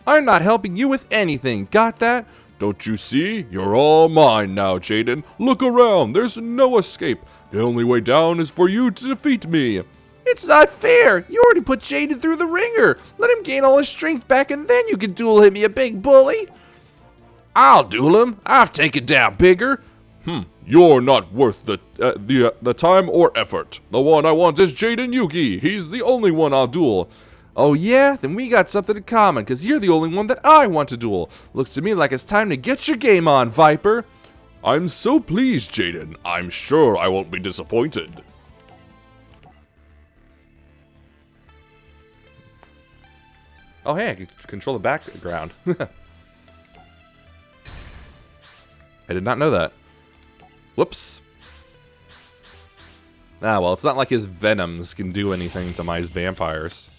I'm not helping you with anything. Got that? Don't you see? You're all mine now, Jaden. Look around. There's no escape. The only way down is for you to defeat me. It's not fair. You already put Jaden through the ringer. Let him gain all his strength back and then you can duel him, you big bully. I'll duel him. I've taken down bigger. You're not worth the time or effort. The one I want is Jaden Yugi. He's the only one I'll duel. Oh yeah? Then we got something in common, because you're the only one that I want to duel. Looks to me like it's time to get your game on, Viper. I'm so pleased, Jaden. I'm sure I won't be disappointed. Oh hey, I can control the background. I did not know that. Whoops. Ah, well, it's not like his venoms can do anything to my vampires.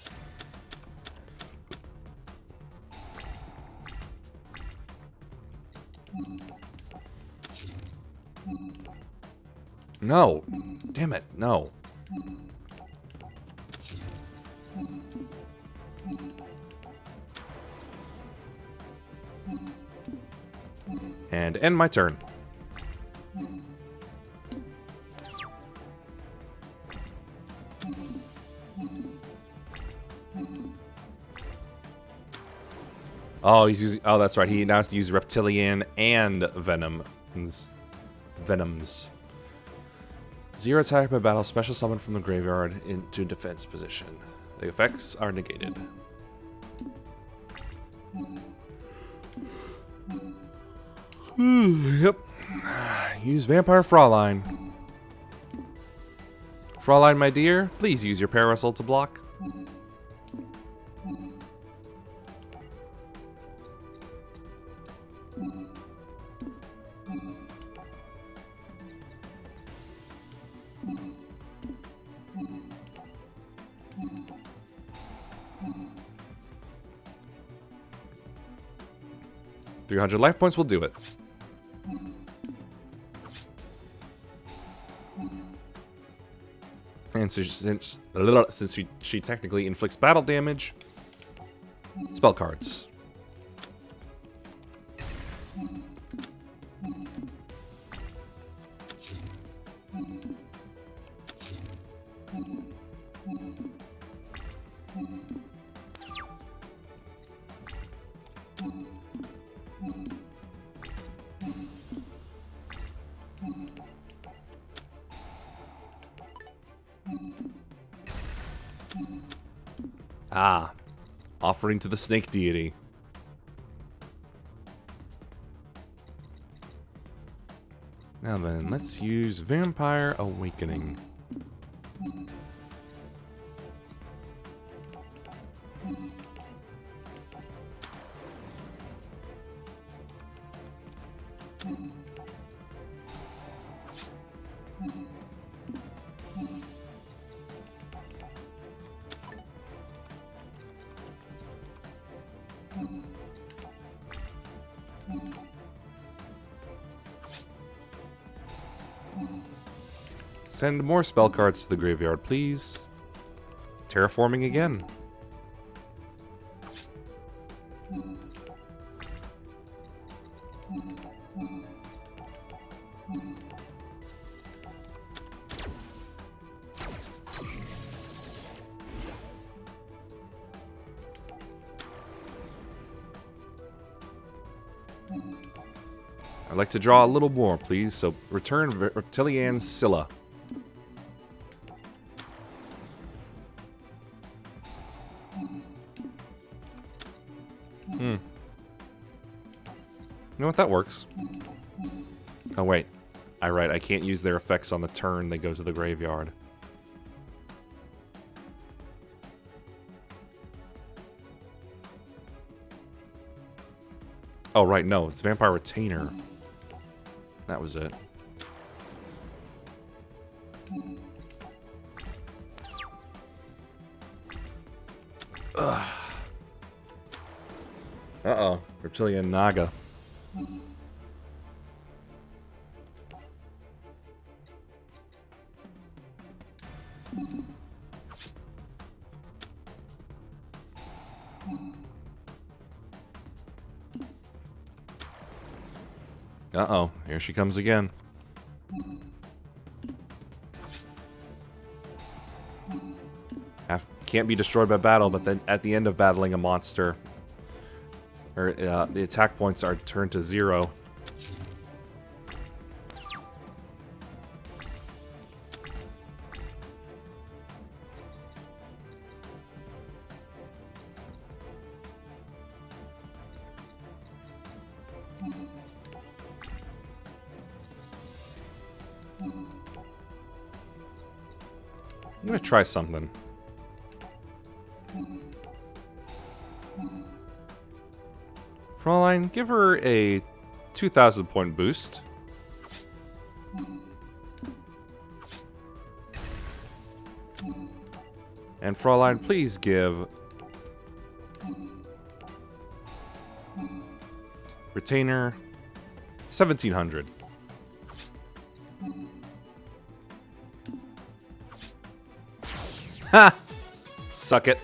No. Damn it, no. And end my turn. Oh, he's using. Oh, that's right. He now has to use reptilian and venoms. 0 attack by battle. Special summon from the graveyard into defense position. The effects are negated. Yep. Use Vampire Fraulein. Fraulein, my dear, please use your Parasol to block. $300 life points will do it. And so since she technically inflicts battle damage, spell cards. Ah, offering to the snake deity. Now then, let's use Vampire Awakening. Send more spell cards to the graveyard, please. Terraforming again. I'd like to draw a little more, please. So return Reptilian Scylla. You know what? That works. Oh, wait. I can't use their effects on the turn they go to the graveyard. Oh, right, no. It's Vampire Retainer. That was it. Uh-oh. Reptilian Naga. Uh-oh. Here she comes again. Can't be destroyed by battle, but then at the end of battling a monster, the attack points are turned to 0. I'm gonna try something. Fraulein, give her a 2,000 point boost. And Fraulein, please give Retainer 1,700. Ha! Suck it.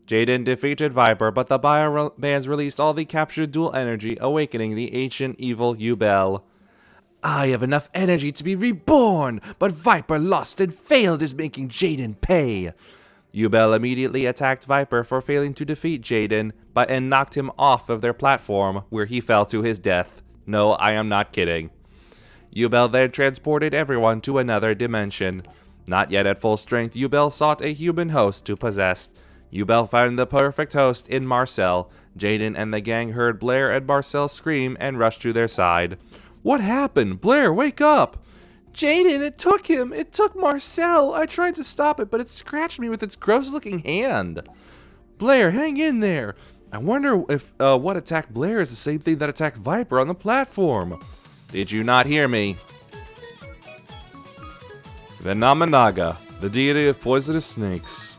Jaden defeated Viper, but the biobands released all the captured dual energy, awakening the ancient evil Yubel. I have enough energy to be reborn, but Viper lost and failed is making Jaden pay. Yubel immediately attacked Viper for failing to defeat Jaden, and knocked him off of their platform, where he fell to his death. No, I am not kidding. Yubel then transported everyone to another dimension. Not yet at full strength, Yubel sought a human host to possess. Yubel found the perfect host in Marcel. Jaden and the gang heard Blair and Marcel scream and rushed to their side. What happened? Blair, wake up! Jaden, it took him! It took Marcel! I tried to stop it, but it scratched me with its gross-looking hand. Blair, hang in there! I wonder if what attacked Blair is the same thing that attacked Viper on the platform. Did you not hear me? The Namanaga, the deity of poisonous snakes.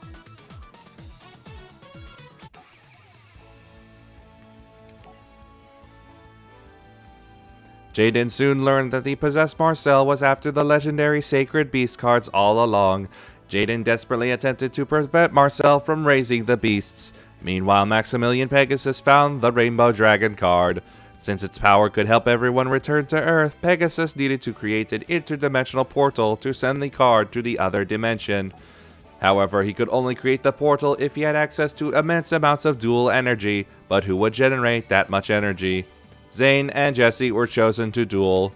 Jaden soon learned that the possessed Marcel was after the legendary Sacred Beast cards all along. Jaden desperately attempted to prevent Marcel from raising the beasts. Meanwhile, Maximilian Pegasus found the Rainbow Dragon card. Since its power could help everyone return to Earth, Pegasus needed to create an interdimensional portal to send the card to the other dimension. However, he could only create the portal if he had access to immense amounts of dual energy, but who would generate that much energy? Zane and Jesse were chosen to duel.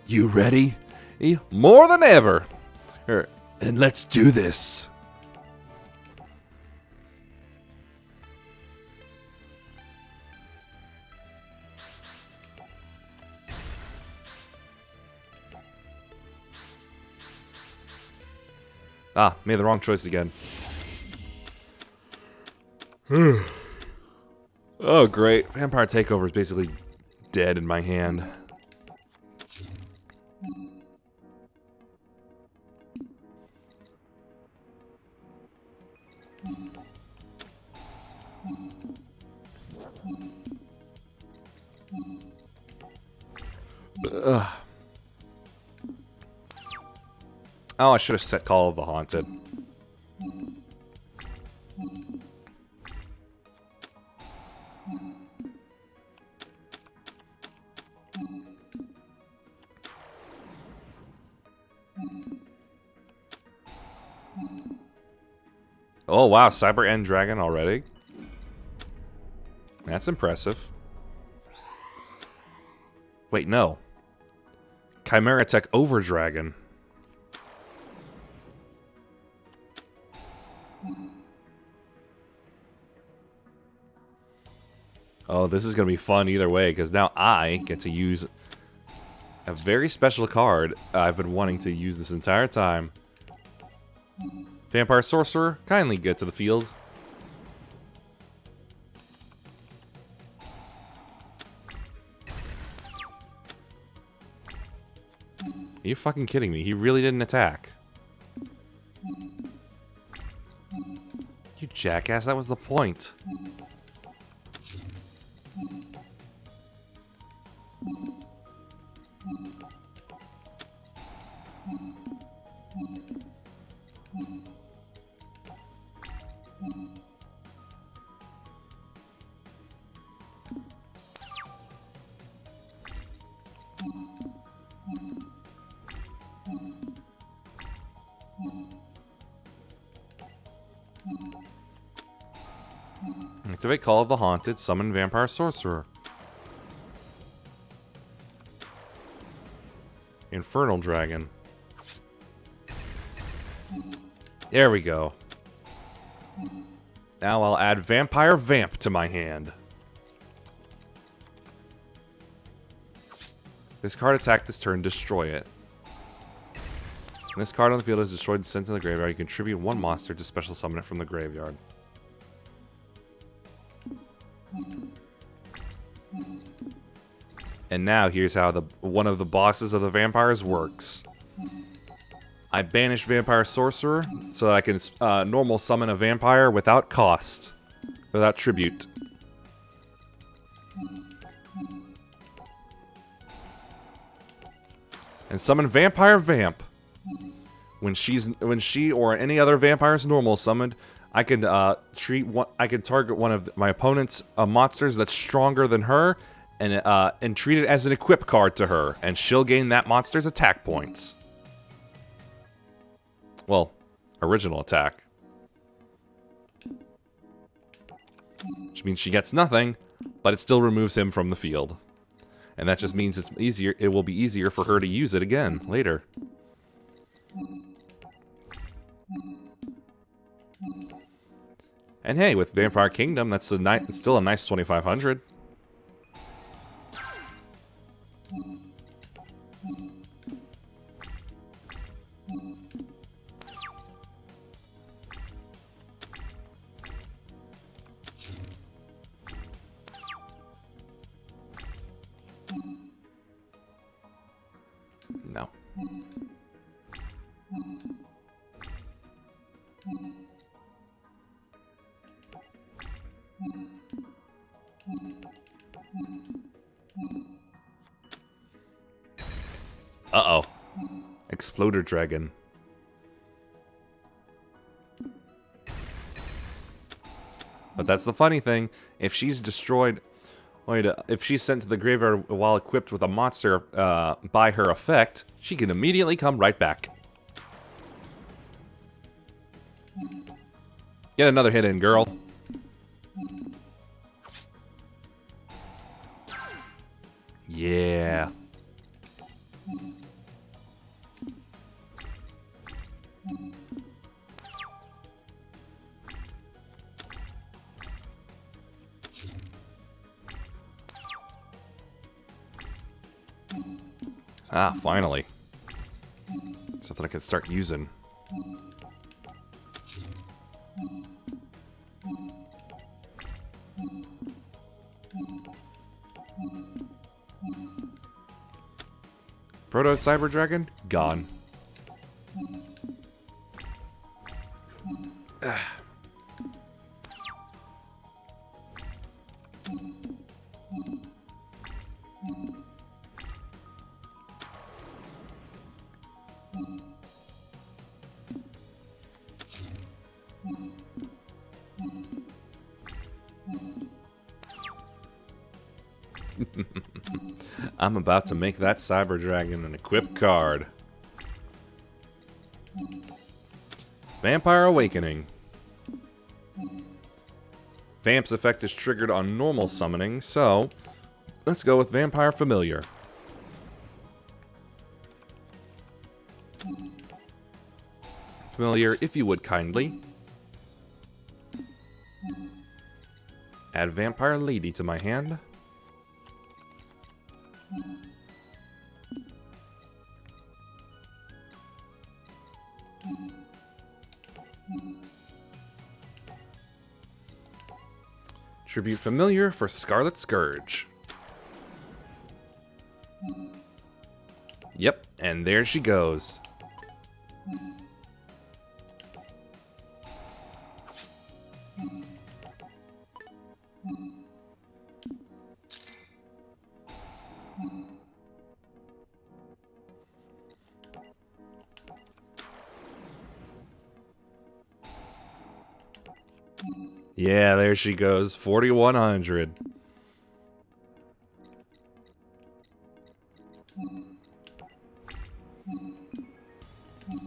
You ready? More than ever! And let's do this. Ah, made the wrong choice again. Oh, great. Vampire Takeover is basically dead in my hand. Ugh. Oh, I should have set Call of the Haunted. Oh, wow. Cyber End Dragon already? That's impressive. Wait, no. Chimera Tech Over Dragon. Oh, this is going to be fun either way, because now I get to use a very special card I've been wanting to use this entire time. Vampire Sorcerer, kindly get to the field. Are you fucking kidding me? He really didn't attack. You jackass, that was the point. Activate Call of the Haunted, summon Vampire Sorcerer. Infernal Dragon. There we go. Now I'll add Vampire Vamp to my hand. This card attack this turn, destroy it. When this card on the field is destroyed and sent to the graveyard, you contribute 1 monster to special summon it from the graveyard. And now here's how one of the bosses of the vampires works. I banish Vampire Sorcerer so that I can normal summon a vampire without cost, without tribute. And summon Vampire Vamp. When she or any other vampire is normal summoned, I can target one of my opponent's monsters that's stronger than her, and treat it as an equip card to her, and she'll gain that monster's attack points. Well, original attack. Which means she gets nothing, but it still removes him from the field. And that just means it will be easier for her to use it again later. And hey, with Vampire Kingdom, that's still a nice 2,500. No. Uh-oh. Exploder Dragon. But that's the funny thing. If she's destroyed... if she's sent to the graveyard while equipped with a monster by her effect, she can immediately come right back. Get another hit in, girl. Yeah. Ah, finally. Something I can start using. Proto Cyber Dragon? Gone. I'm about to make that Cyber Dragon an equip card. Vampire Awakening. Vamp's effect is triggered on normal summoning, so let's go with Vampire Familiar. Familiar, if you would kindly. Add Vampire Lady to my hand. Tribute Familiar for Scarlet Scourge. Yep, and there she goes. Yeah, there she goes. 4100.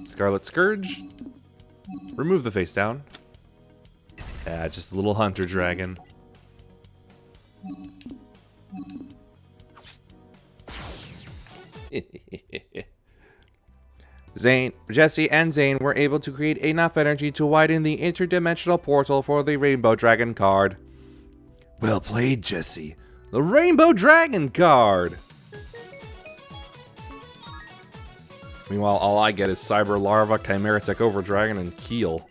Scarlet Scourge. Remove the face down. Yeah, just a little hunter dragon. Jesse and Zane were able to create enough energy to widen the interdimensional portal for the Rainbow Dragon card. Well played, Jesse. The Rainbow Dragon card! Meanwhile, all I get is Cyber Larva, Chimera Tech Over Dragon, and Keel.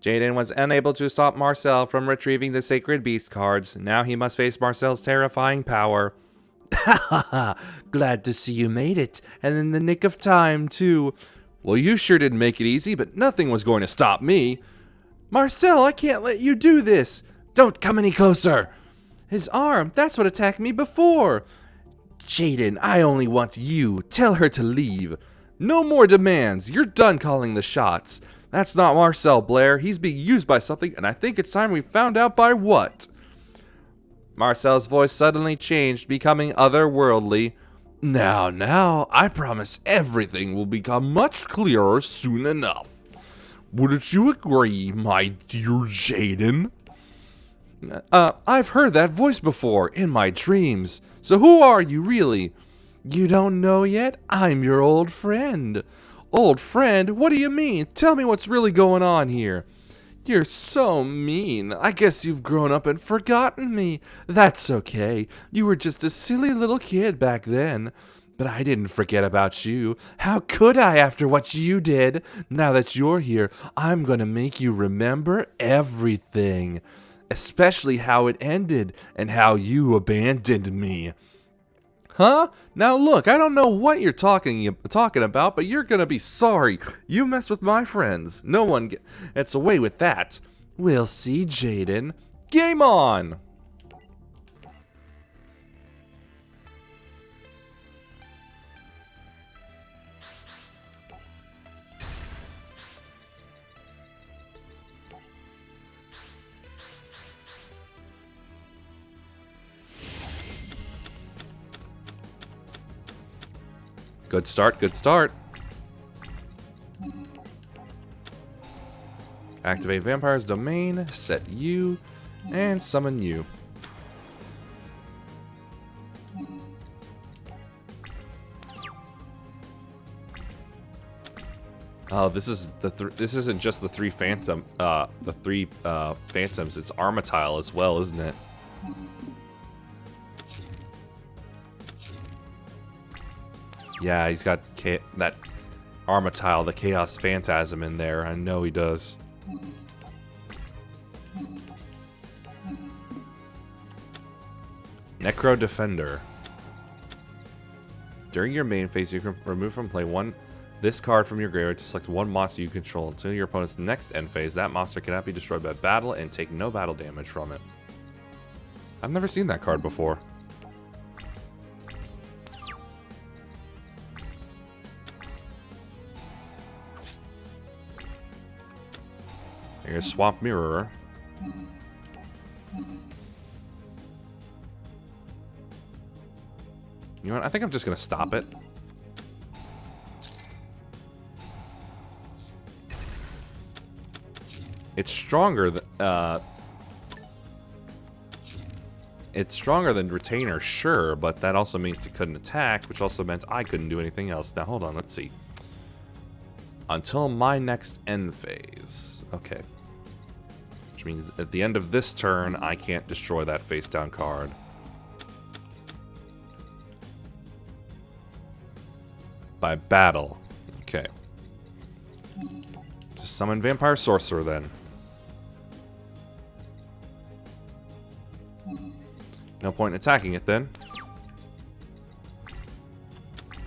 Jaden was unable to stop Marcel from retrieving the Sacred Beast cards. Now he must face Marcel's terrifying power. Ha ha ha! Glad to see you made it, and in the nick of time, too. Well, you sure didn't make it easy, but nothing was going to stop me. Marcel, I can't let you do this! Don't come any closer! His arm, that's what attacked me before! Jaden, I only want you. Tell her to leave. No more demands. You're done calling the shots. That's not Marcel, Blair. He's being used by something, and I think it's time we found out by what. Marcel's voice suddenly changed, becoming otherworldly. Now, I promise everything will become much clearer soon enough. Wouldn't you agree, my dear Jaden? I've heard that voice before, in my dreams. So who are you, really? You don't know yet? I'm your old friend. Old friend? What do you mean? Tell me what's really going on here. You're so mean. I guess you've grown up and forgotten me. That's okay. You were just a silly little kid back then. But I didn't forget about you. How could I after what you did? Now that you're here, I'm gonna make you remember everything. Especially how it ended and how you abandoned me. Huh? Now look, I don't know what you're talking about, but you're gonna be sorry. You mess with my friends. No one gets away with that. We'll see, Jaden. Game on! Good start, good start. Activate Vampire's Domain, set you, and summon you. Oh, this isn't just the three phantoms. It's Armatile as well, isn't it? Yeah, he's got that Armatile, the Chaos Phantasm in there. I know he does. Necro Defender. During your main phase, you can remove from play this card from your graveyard to select one monster you control. Until your opponent's next end phase, that monster cannot be destroyed by battle and take no battle damage from it. I've never seen that card before. Here's Swamp Mirror. You know what? I think I'm just gonna stop it. It's stronger than Retainer, sure, but that also means it couldn't attack, which also meant I couldn't do anything else. Now hold on, let's see. Until my next end phase. Okay. Which means at the end of this turn, I can't destroy that face-down card. By battle. Okay. Just summon Vampire Sorcerer then. No point in attacking it then.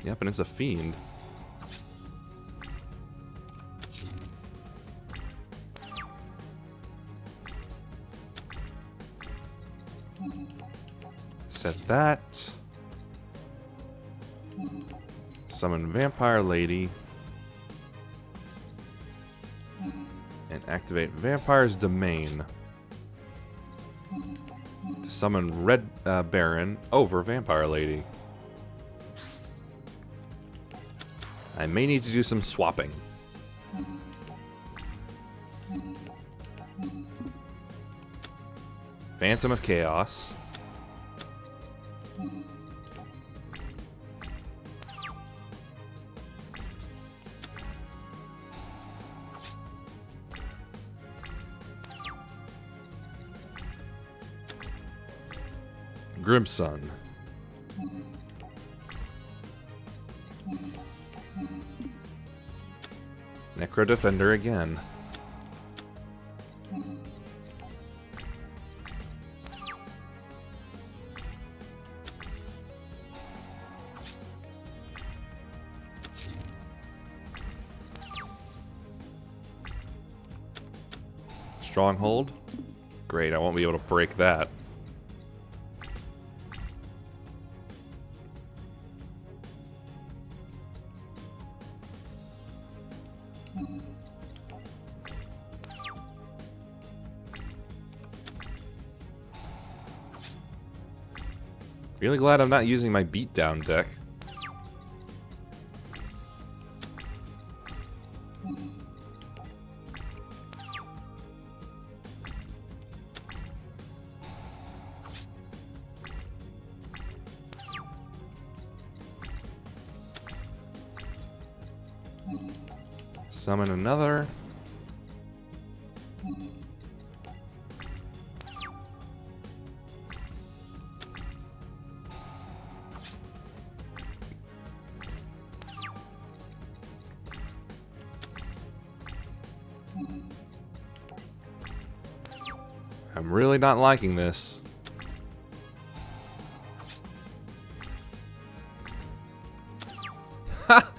Yep, and it's a fiend. Set that. Summon Vampire Lady. And activate Vampire's Domain. To summon Red Baron over Vampire Lady. I may need to do some swapping. Phantom of Chaos. Grimson. Necro Defender again. Stronghold. Great, I won't be able to break that. Really glad I'm not using my beatdown deck. Summon another. I'm really not liking this. Ha!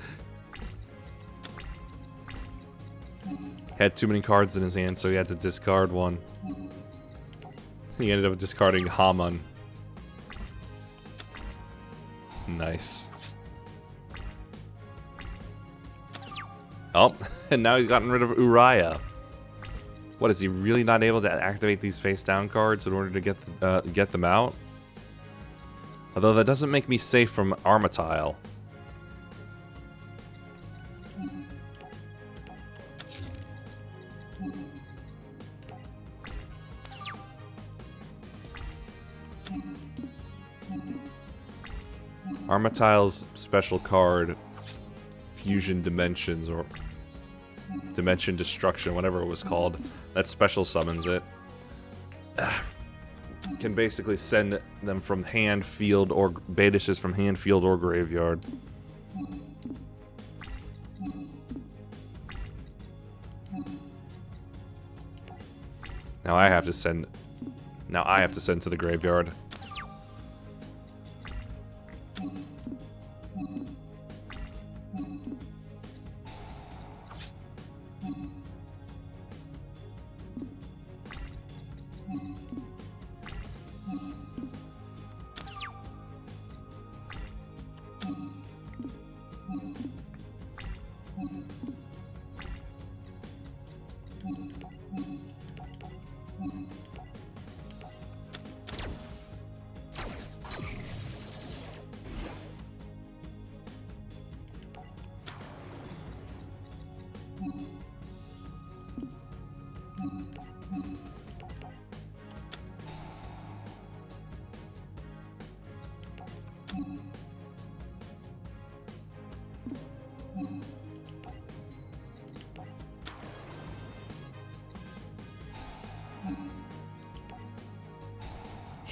Had too many cards in his hand, so he had to discard one. He ended up discarding Haman. Nice. Oh, and now he's gotten rid of Uriah. What, is he really not able to activate these face-down cards in order to get them out? Although that doesn't make me safe from Armatile. Armatile's special card, Fusion Dimensions, or Dimension Destruction, whatever it was called, that special summons it. Can basically send them from hand, field, or banishes from hand, field, or graveyard. Now I have to send to the graveyard.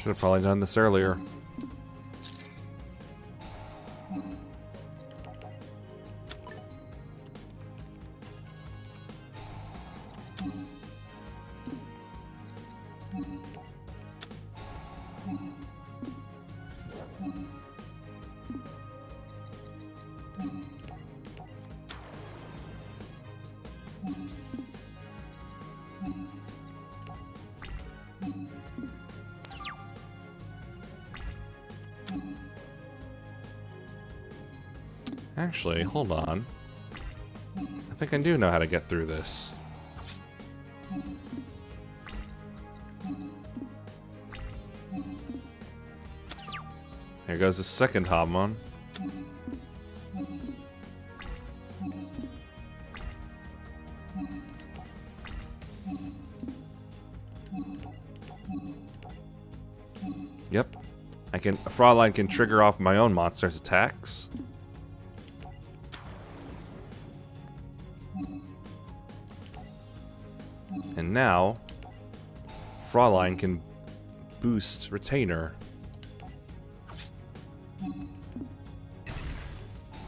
Should have probably done this earlier. Actually, hold on. I think I do know how to get through this. Here goes the second Hamon. Yep. Fraulein can trigger off my own monster's attacks. And now, Fraulein can boost Retainer.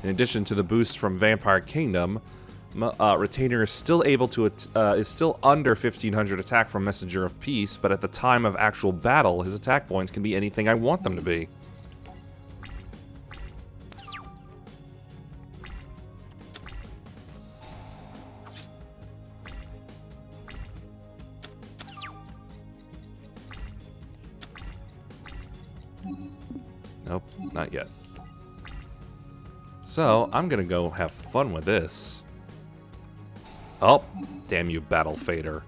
In addition to the boost from Vampire Kingdom, Retainer is still able to is still under 1500 attack from Messenger of Peace, but at the time of actual battle, his attack points can be anything I want them to be. Nope, not yet. So, I'm gonna go have fun with this. Oh, damn you, Battle Fader.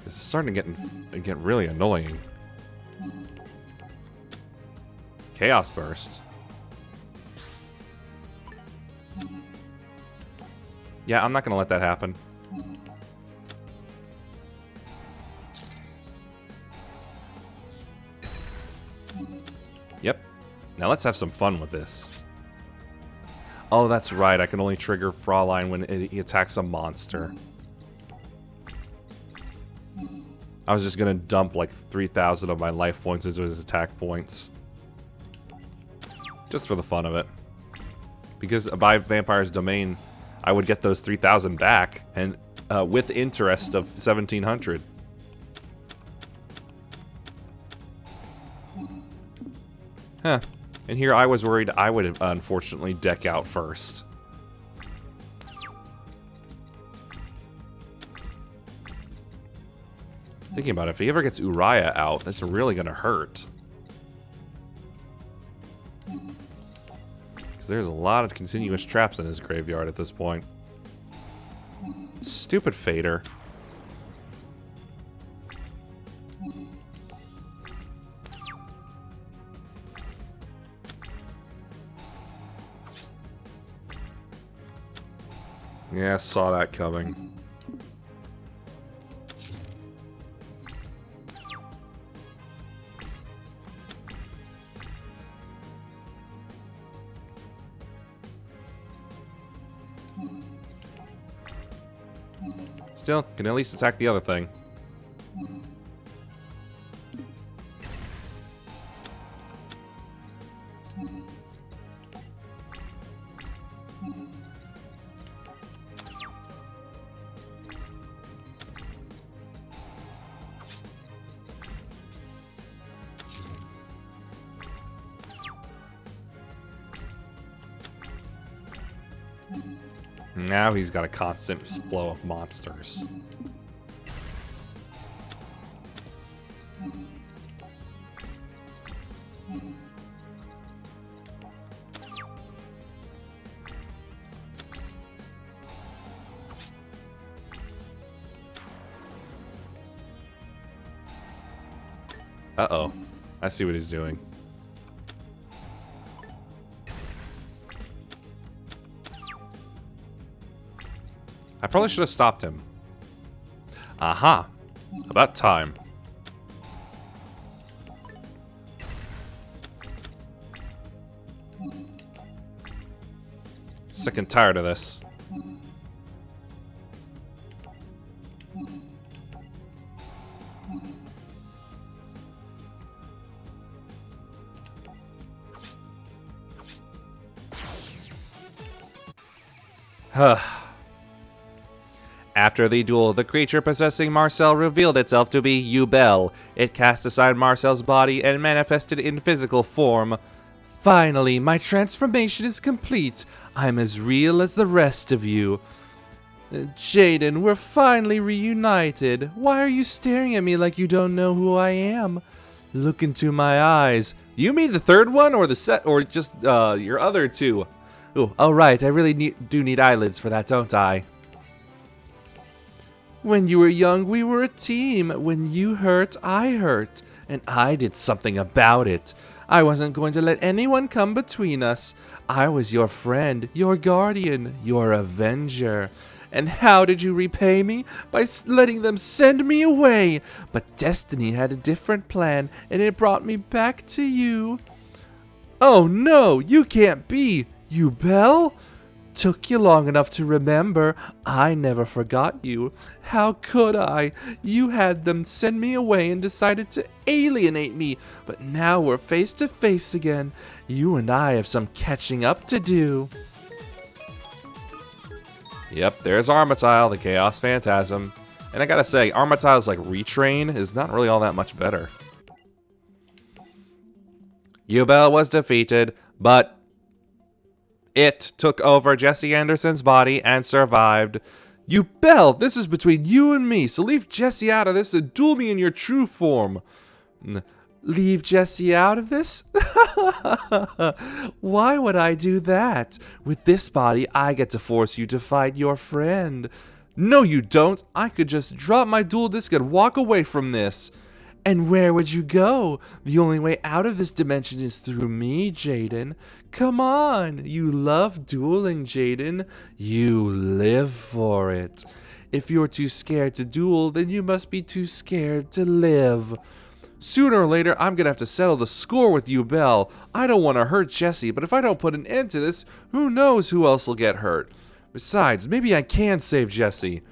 This is starting to get really annoying. Chaos Burst. Yeah, I'm not gonna let that happen. Yep. Now let's have some fun with this. Oh, that's right. I can only trigger Fraulein when he attacks a monster. I was just gonna dump like 3,000 of my life points into his attack points. Just for the fun of it. Because by Vampire's Domain, I would get those 3,000 back, and with interest of 1,700. Huh. And here I was worried I would unfortunately deck out first. Thinking about it, if he ever gets Uriah out, that's really gonna hurt. Because there's a lot of continuous traps in his graveyard at this point. Stupid Fader. Yeah, saw that coming. Still, can at least attack the other thing. Now he's got a constant flow of monsters. Uh-oh. I see what he's doing. I probably should have stopped him. Aha! About time. Sick and tired of this. After the duel, the creature possessing Marcel revealed itself to be Yubel. It cast aside Marcel's body and manifested in physical form. Finally, my transformation is complete. I'm as real as the rest of you. Jaden, we're finally reunited. Why are you staring at me like you don't know who I am? Look into my eyes. You mean the third one, or just your other two? Ooh, oh right, I really do need eyelids for that, don't I? When you were young, we were a team. When you hurt, I hurt. And I did something about it. I wasn't going to let anyone come between us. I was your friend, your guardian, your avenger. And how did you repay me? By letting them send me away. But destiny had a different plan, and it brought me back to you. Oh no, you can't be. Yubel? Took you long enough to remember. I never forgot you. How could I? You had them send me away and decided to alienate me. But now we're face to face again. You and I have some catching up to do. Yep, there's Armatile, the Chaos Phantasm. And I gotta say, Armatile's like retrain is not really all that much better. Yubel was defeated, but it took over Jesse Anderson's body and survived. Yubel, this is between you and me, so leave Jesse out of this and duel me in your true form. Leave Jesse out of this? Why would I do that? With this body, I get to force you to fight your friend. No, you don't. I could just drop my dual disc and walk away from this. And where would you go? The only way out of this dimension is through me, Jaden. Come on. You love dueling, Jaden. You live for it. If you're too scared to duel, then you must be too scared to live. Sooner or later, I'm going to have to settle the score with Yubel. I don't want to hurt Jesse, but if I don't put an end to this, who knows who else will get hurt. Besides, maybe I can save Jesse.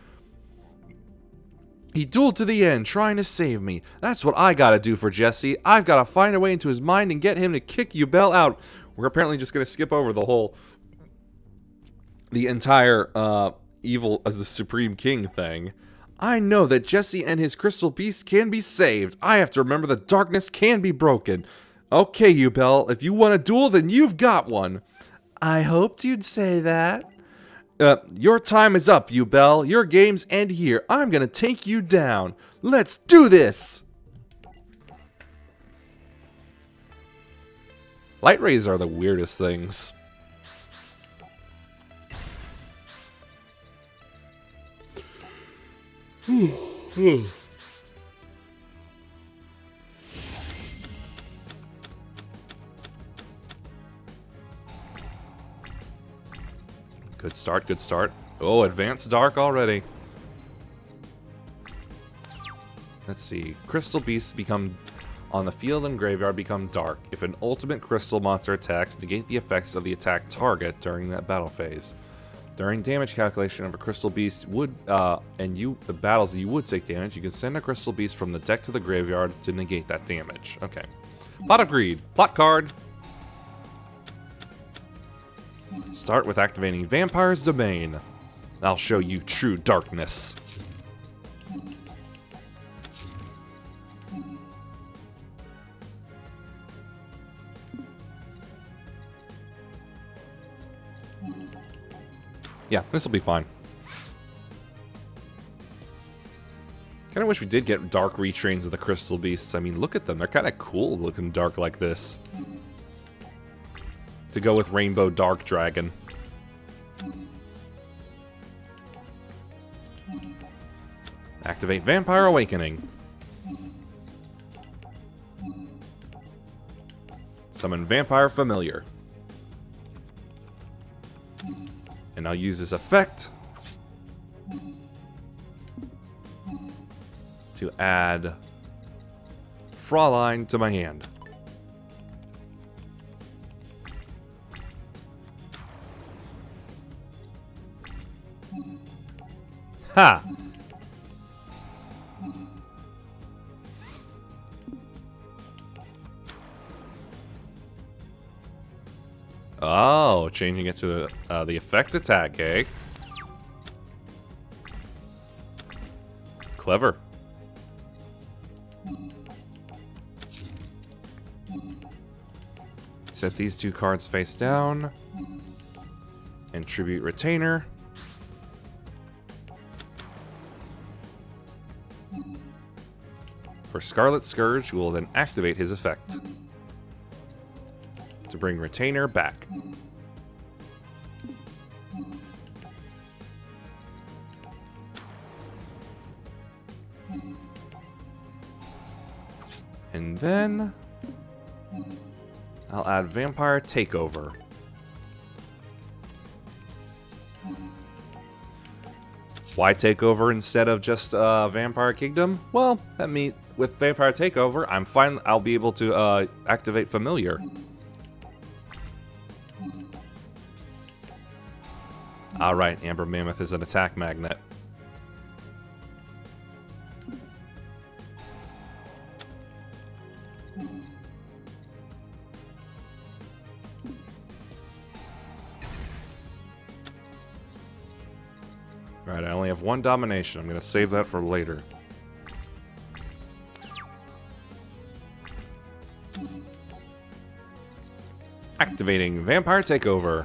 He dueled to the end, trying to save me. That's what I gotta do for Jesse. I've gotta find a way into his mind and get him to kick Yubel out. We're apparently just gonna skip over the entire evil as the Supreme King thing. I know that Jesse and his crystal beast can be saved. I have to remember that darkness can be broken. Okay, Yubel, if you want a duel, then you've got one. I hoped you'd say that. Your time is up, Yubel. Your games end here. I'm gonna take you down. Let's do this! Light rays are the weirdest things. Good start, good start. Oh, advanced dark already. Let's see. Crystal beasts become on the field and graveyard become dark. If an ultimate crystal monster attacks, negate the effects of the attack target during that battle phase. During damage calculation of a crystal beast battles that you would take damage, you can send a crystal beast from the deck to the graveyard to negate that damage. Okay. Plot of Greed. Plot card. Start with activating Vampire's Domain. I'll show you true darkness. Yeah, this will be fine. Kinda wish we did get dark retrains of the Crystal Beasts. I mean, look at them. They're kinda cool looking dark like this. To go with Rainbow Dark Dragon. Activate Vampire Awakening. Summon Vampire Familiar. And I'll use this effect to add Fraulein to my hand. Ha! Oh, changing it to the effect attack, eh? Clever. Set these 2 cards face down. And tribute Retainer. For Scarlet Scourge, we will then activate his effect to bring Retainer back. And then I'll add Vampire Takeover. Why Takeover instead of just Vampire Kingdom? Well, that means with Vampire Takeover, I'm fine. I'll be able to activate Familiar. Alright, Amber Mammoth is an attack magnet. Right, I only have 1 domination. I'm going to save that for later. Activating Vampire Takeover.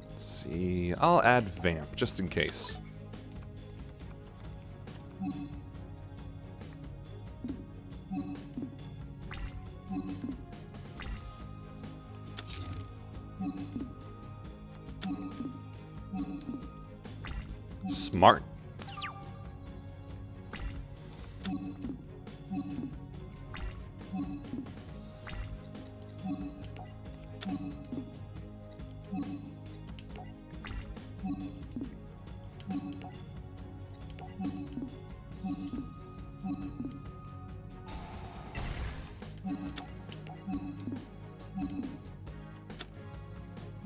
Let's see, I'll add Vamp just in case. Smart.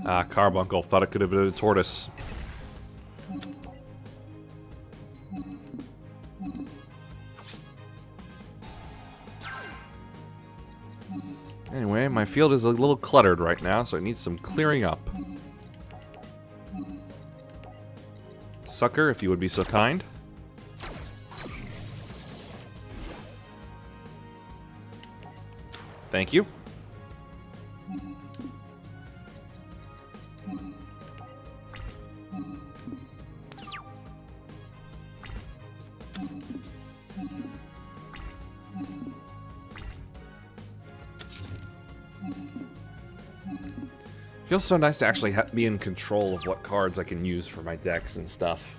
Ah, Carbuncle. Thought it could have been a tortoise. Anyway, my field is a little cluttered right now, so it needs some clearing up. Sucker, if you would be so kind. Thank you. Feels so nice to actually be in control of what cards I can use for my decks and stuff.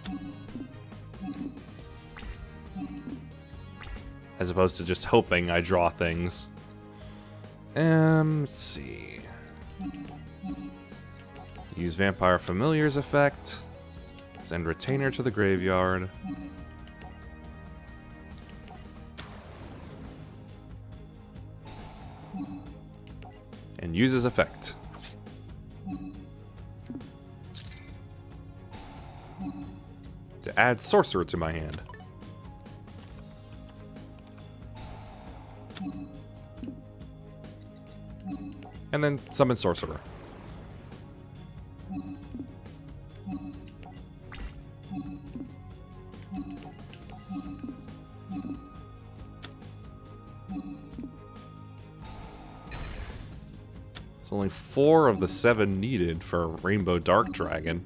As opposed to just hoping I draw things. Let's see. Use Vampire Familiar's effect. Send Retainer to the graveyard. And use his effect. To add Sorcerer to my hand. And then summon Sorcerer. It's only 4 of the 7 needed for Rainbow Dark Dragon.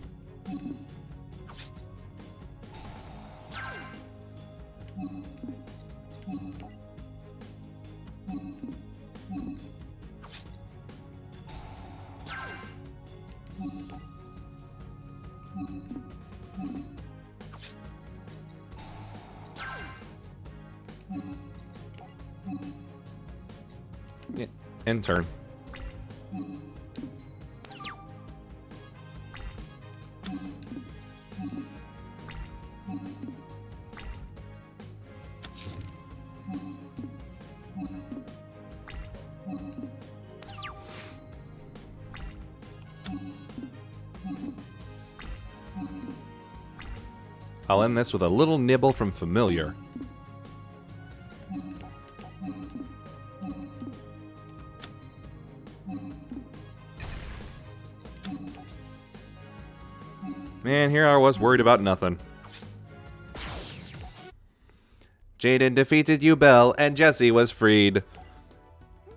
Yeah, end turn. I'll end this with a little nibble from Familiar. Man, here I was worried about nothing. Jaden defeated Yubel, and Jesse was freed.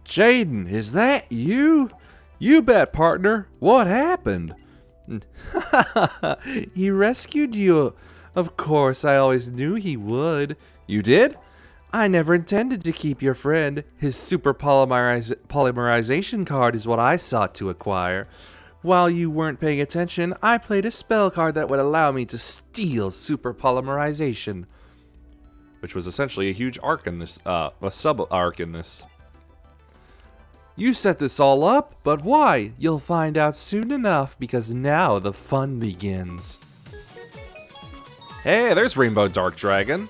Jaden, is that you? You bet, partner. What happened? He rescued you. Of course, I always knew he would. You did? I never intended to keep your friend. His super polymerization card is what I sought to acquire. While you weren't paying attention, I played a spell card that would allow me to steal super polymerization. Which was essentially a huge arc in this, a sub-arc in this. You set this all up, but why? You'll find out soon enough, because now the fun begins. Hey, there's Rainbow Dark Dragon.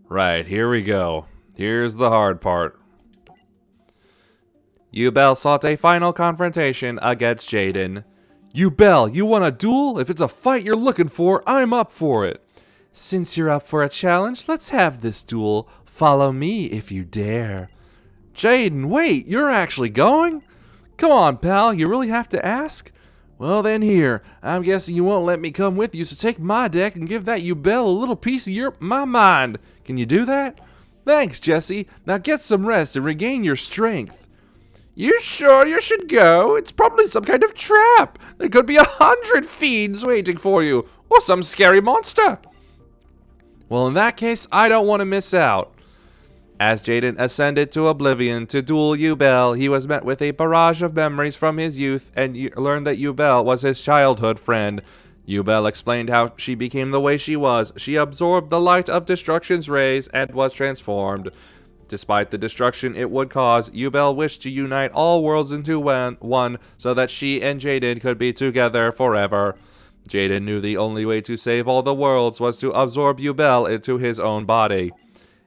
Right, here we go. Here's the hard part. Yubel sought a final confrontation against Jaden. Yubel, you want a duel? If it's a fight you're looking for, I'm up for it. Since you're up for a challenge, let's have this duel. Follow me if you dare. Jaden, wait, you're actually going? Come on, pal, you really have to ask? Well then here, I'm guessing you won't let me come with you, so take my deck and give that Yubel a little piece of my mind. Can you do that? Thanks, Jesse. Now get some rest and regain your strength. You sure you should go? It's probably some kind of trap. There could be 100 fiends waiting for you, or some scary monster. Well, in that case, I don't want to miss out. As Jaden ascended to oblivion to duel Yubel, he was met with a barrage of memories from his youth and learned that Yubel was his childhood friend. Yubel explained how she became the way she was. She absorbed the light of destruction's rays and was transformed. Despite the destruction it would cause, Yubel wished to unite all worlds into one so that she and Jaden could be together forever. Jaden knew the only way to save all the worlds was to absorb Yubel into his own body.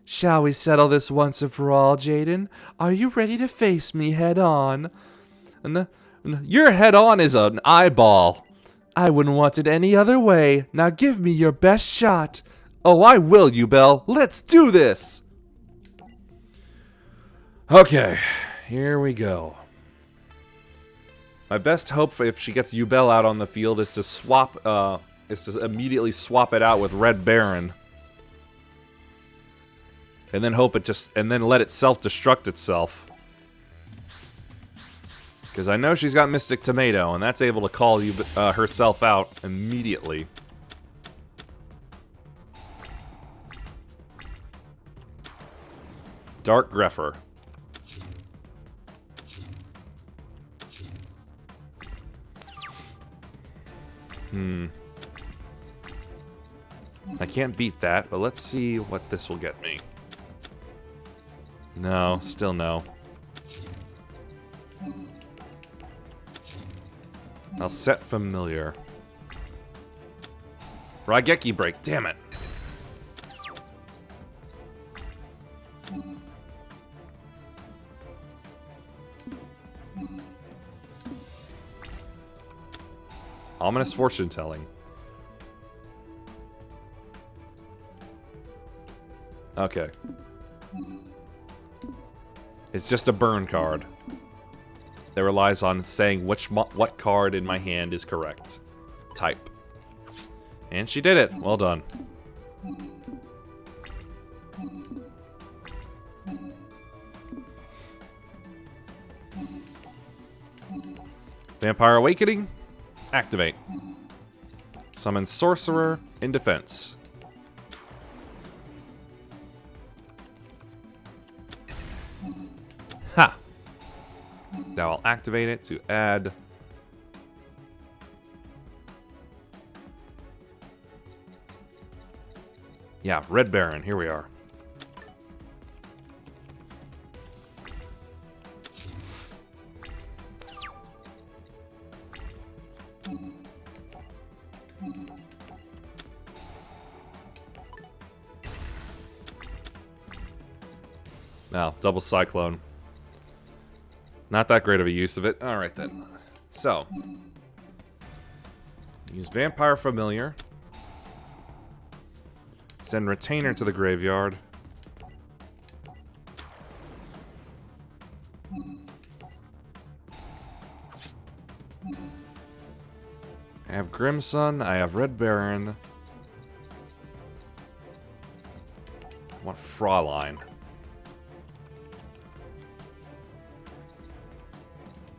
Shall we settle this once and for all, Jaden? Are you ready to face me head on? Your head on is an eyeball. I wouldn't want it any other way. Now give me your best shot. Oh, I will, Yubel. Let's do this. Okay, here we go. My best hope for if she gets Yubel out on the field is to immediately swap it out with Red Baron. And then let it self-destruct itself. Because I know she's got Mystic Tomato, and that's able to call herself out immediately. Dark Grepher. I can't beat that, but let's see what this will get me. No, still no. I'll set Familiar. Raigeki Break, damn it. Ominous Fortune Telling. Okay. It's just a burn card that relies on saying what card in my hand is correct. Type. And she did it. Well done. Vampire Awakening. Activate. Summon Sorcerer in defense. Ha! Now I'll activate it to add... Yeah, Red Baron. Here we are. Now, double Cyclone. Not that great of a use of it. Alright then. So. Use Vampire Familiar. Send Retainer to the graveyard. I have Grimsun, I have Red Baron. I want Fraulein.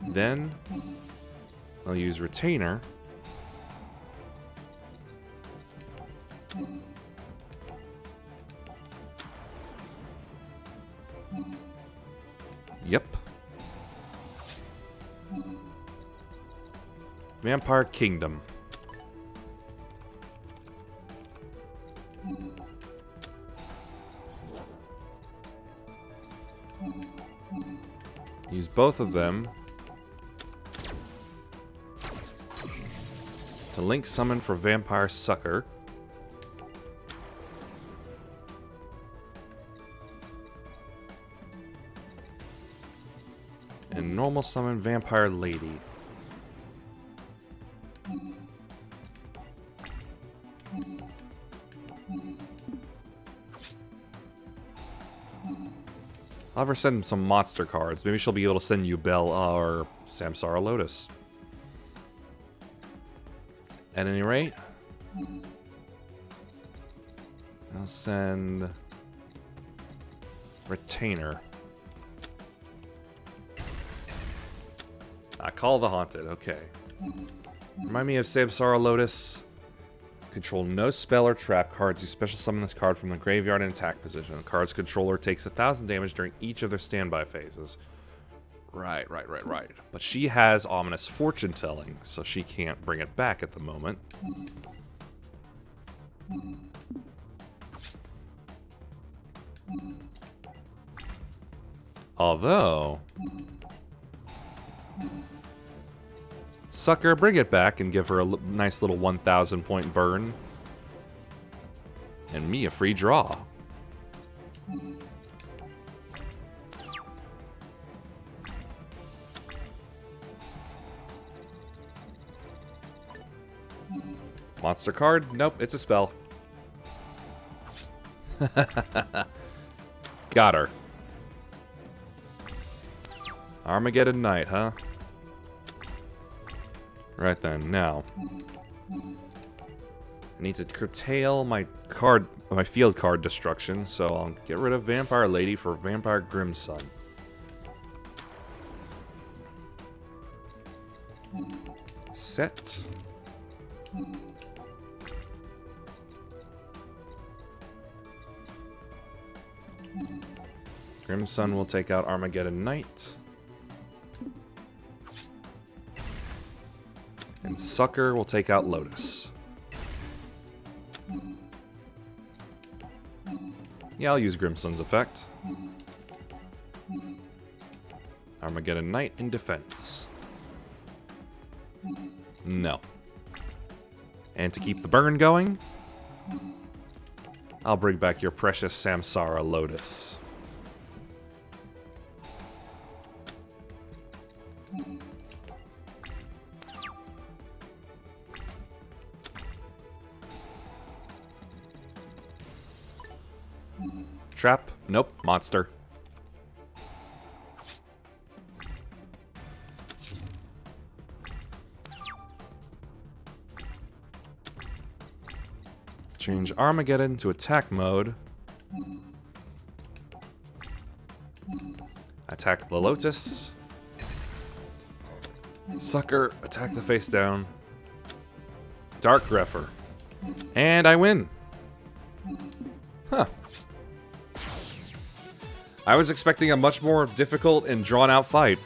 Then I'll use Retainer. Yep. Vampire Kingdom. Use both of them to link summon for Vampire Sucker. And normal summon Vampire Lady. I'll have her send some monster cards. Maybe she'll be able to send Yubel or Samsara Lotus. At any rate, I'll send Retainer. I call the Haunted, okay. Remind me of Samsara Lotus. Control no spell or trap cards. You special summon this card from the graveyard in attack position. The card's controller takes 1,000 damage during each of their standby phases. Right. But she has Ominous Fortune Telling, so she can't bring it back at the moment. Although... Sucker, bring it back and give her a nice little 1,000 point burn. And me a free draw. Monster card? Nope, it's a spell. Got her. Armageddon Knight, huh? Right then, now. I need to curtail my field card destruction, so I'll get rid of Vampire Lady for Vampire Grimsun. Set. Grimsun will take out Armageddon Knight. And Sucker will take out Lotus. Yeah, I'll use Grimsun's effect. Armageddon Knight in defense. No. And to keep the burn going, I'll bring back your precious Samsara Lotus. Trap? Nope. Monster. Change Armageddon to attack mode. Attack the Lotus. Sucker, attack the face down. Dark Greffer. And I win. Huh. I was expecting a much more difficult and drawn-out fight.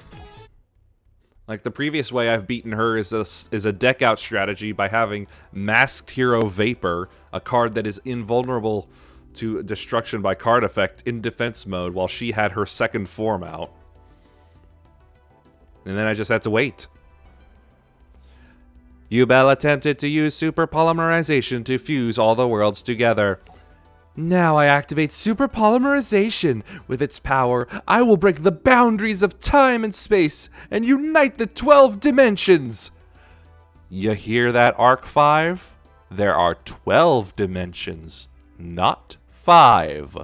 Like the previous way I've beaten her is a deck-out strategy by having Masked Hero Vapor, a card that is invulnerable to destruction by card effect, in defense mode while she had her second form out. And then I just had to wait. Yubel attempted to use super polymerization to fuse all the worlds together. Now I activate super polymerization. With its power, I will break the boundaries of time and space and unite the 12 dimensions. You hear that, Arc 5? There are 12 dimensions, not 5.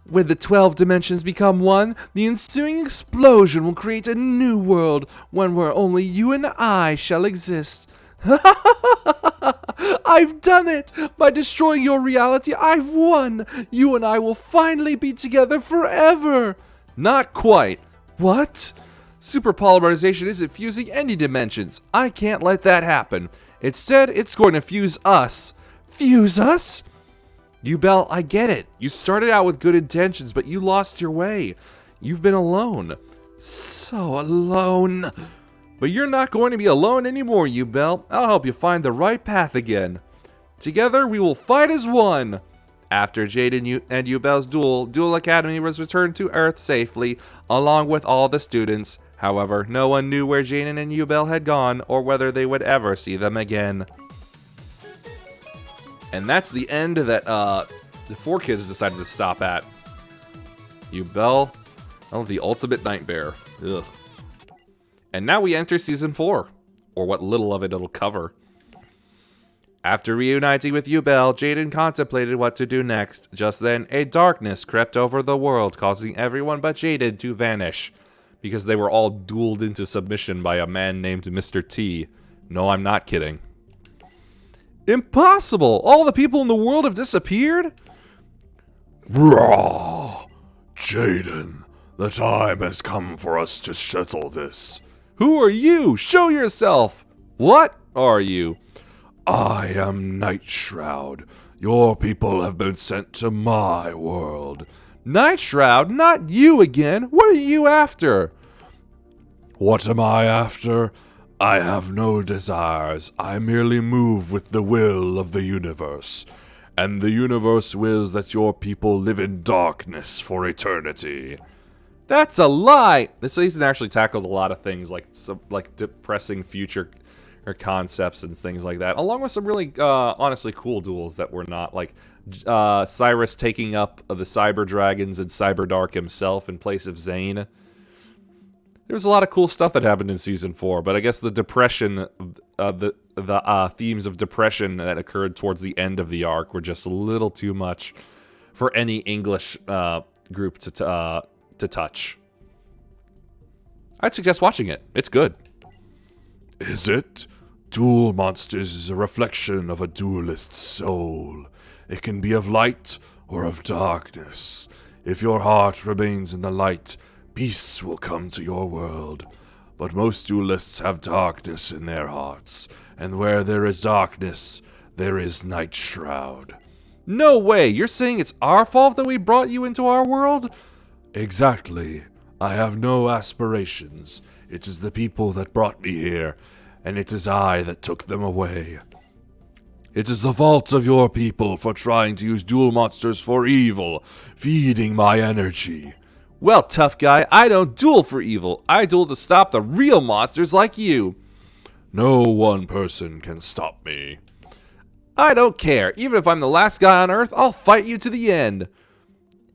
When the 12 dimensions become one, the ensuing explosion will create a new world, one where only you and I shall exist. I've done it! By destroying your reality, I've won! You and I will finally be together forever! Not quite. What? Superpolymerization isn't fusing any dimensions. I can't let that happen. Instead, it's going to fuse us. Fuse us? Yubel, I get it. You started out with good intentions, but you lost your way. You've been alone. So alone. But you're not going to be alone anymore, Yubel. I'll help you find the right path again. Together, we will fight as one. After Jade and Yubel's duel, Duel Academy was returned to Earth safely, along with all the students. However, no one knew where Jaden and Yubel had gone, or whether they would ever see them again. And that's the end that the 4 kids decided to stop at. Yubel, oh, the ultimate nightmare. Ugh. And now we enter Season 4, or what little of it it'll cover. After reuniting with Yubel, Jaden contemplated what to do next. Just then, a darkness crept over the world, causing everyone but Jaden to vanish. Because they were all dueled into submission by a man named Mr. T. No, I'm not kidding. Impossible! All the people in the world have disappeared? Raw! Jaden, the time has come for us to settle this. Who are you? Show yourself! What are you? I am Night Shroud. Your people have been sent to my world. Night Shroud? Not you again! What are you after? What am I after? I have no desires. I merely move with the will of the universe. And the universe wills that your people live in darkness for eternity. That's a lie! This season actually tackled a lot of things, like depressing future concepts and things like that, along with some really, honestly cool duels that were not, like, Cyrus taking up the Cyber Dragons and Cyberdark himself in place of Zane. There was a lot of cool stuff that happened in Season 4, but I guess the depression, the themes of depression that occurred towards the end of the arc were just a little too much for any English group to touch. I'd suggest watching it. It's good. Is it? Duel Monsters is a reflection of a duelist's soul. It can be of light or of darkness. If your heart remains in the light, peace will come to your world. But most duelists have darkness in their hearts, and where there is darkness, there is Night Shroud. No way! You're saying it's our fault that we brought you into our world? Exactly. I have no aspirations. It is the people that brought me here, and it is I that took them away. It is the fault of your people for trying to use duel monsters for evil, feeding my energy. Well, tough guy, I don't duel for evil. I duel to stop the real monsters like you. No one person can stop me. I don't care. Even if I'm the last guy on Earth, I'll fight you to the end.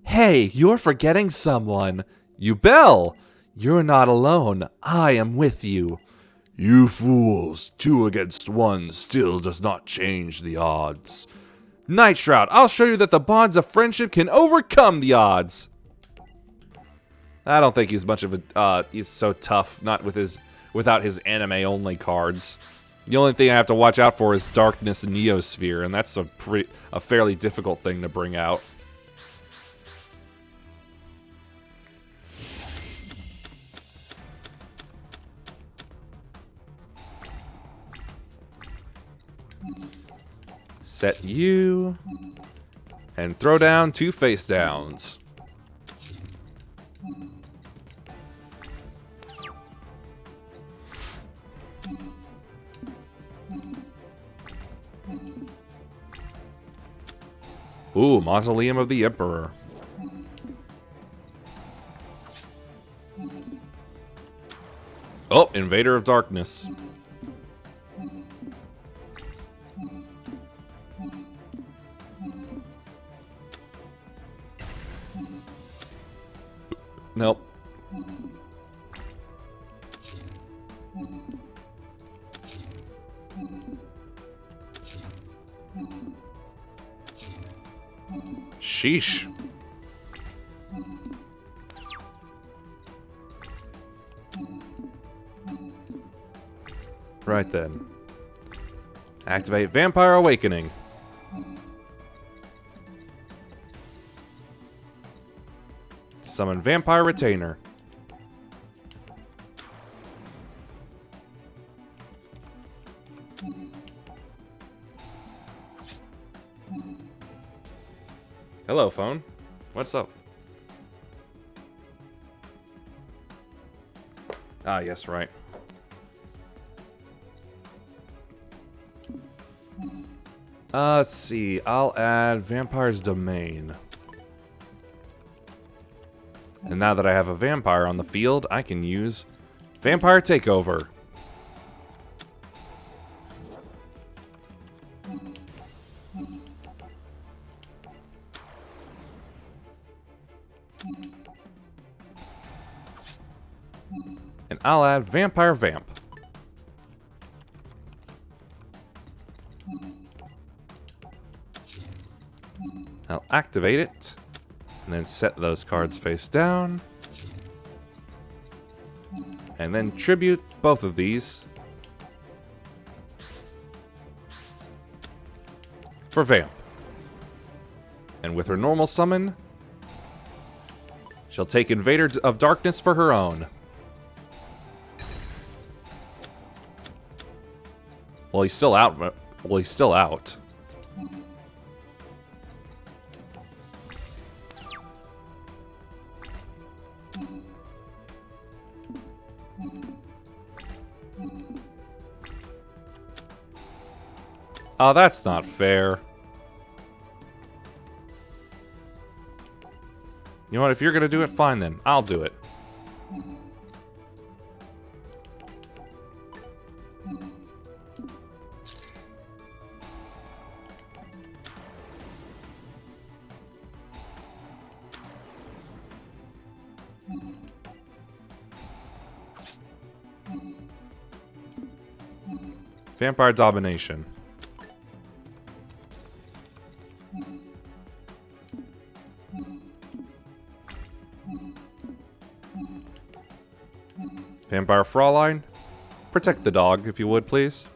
Hey, you're forgetting someone. Yubel! You're not alone. I am with you. You fools, 2 against 1 still does not change the odds. Night Shroud, I'll show you that the bonds of friendship can overcome the odds. I don't think he's much of a, he's so tough, not with without his anime-only cards. The only thing I have to watch out for is Darkness and Neosphere, and that's a fairly difficult thing to bring out. Set you, and throw down 2 face downs. Ooh, Mausoleum of the Emperor. Oh, Invader of Darkness. Nope. Sheesh. Right then. Activate Vampire Awakening. Summon Vampire Retainer. Hello, phone. What's up? Ah, yes, right. Let's see. I'll add Vampire's Domain. And now that I have a vampire on the field, I can use Vampire Takeover. And I'll add Vampire Vamp. I'll activate it, and then set those cards face down. And then tribute both of these for Vamp. And with her normal summon, she'll take Invader of Darkness for her own. Well, he's still out. Well, he's still out. Oh, that's not fair. You know what? If you're gonna do it, fine then. I'll do it. Vampire Domination. Vampire Fraulein, protect the dog, if you would, please.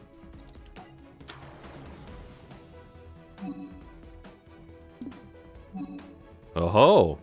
Oh-ho!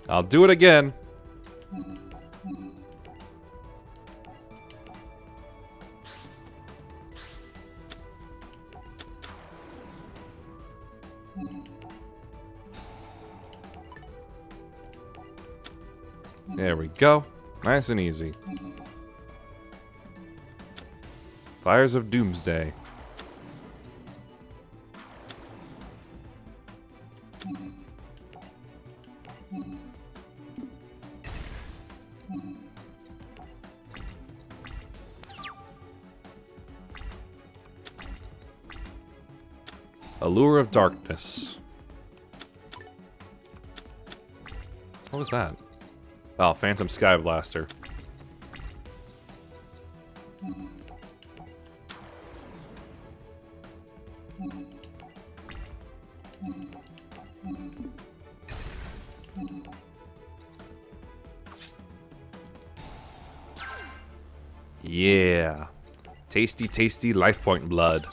I'll do it again. There we go. Nice and easy. Fires of Doomsday. Allure of Darkness. What was that? Oh, Phantom Sky Blaster. Yeah. Tasty, tasty life point blood.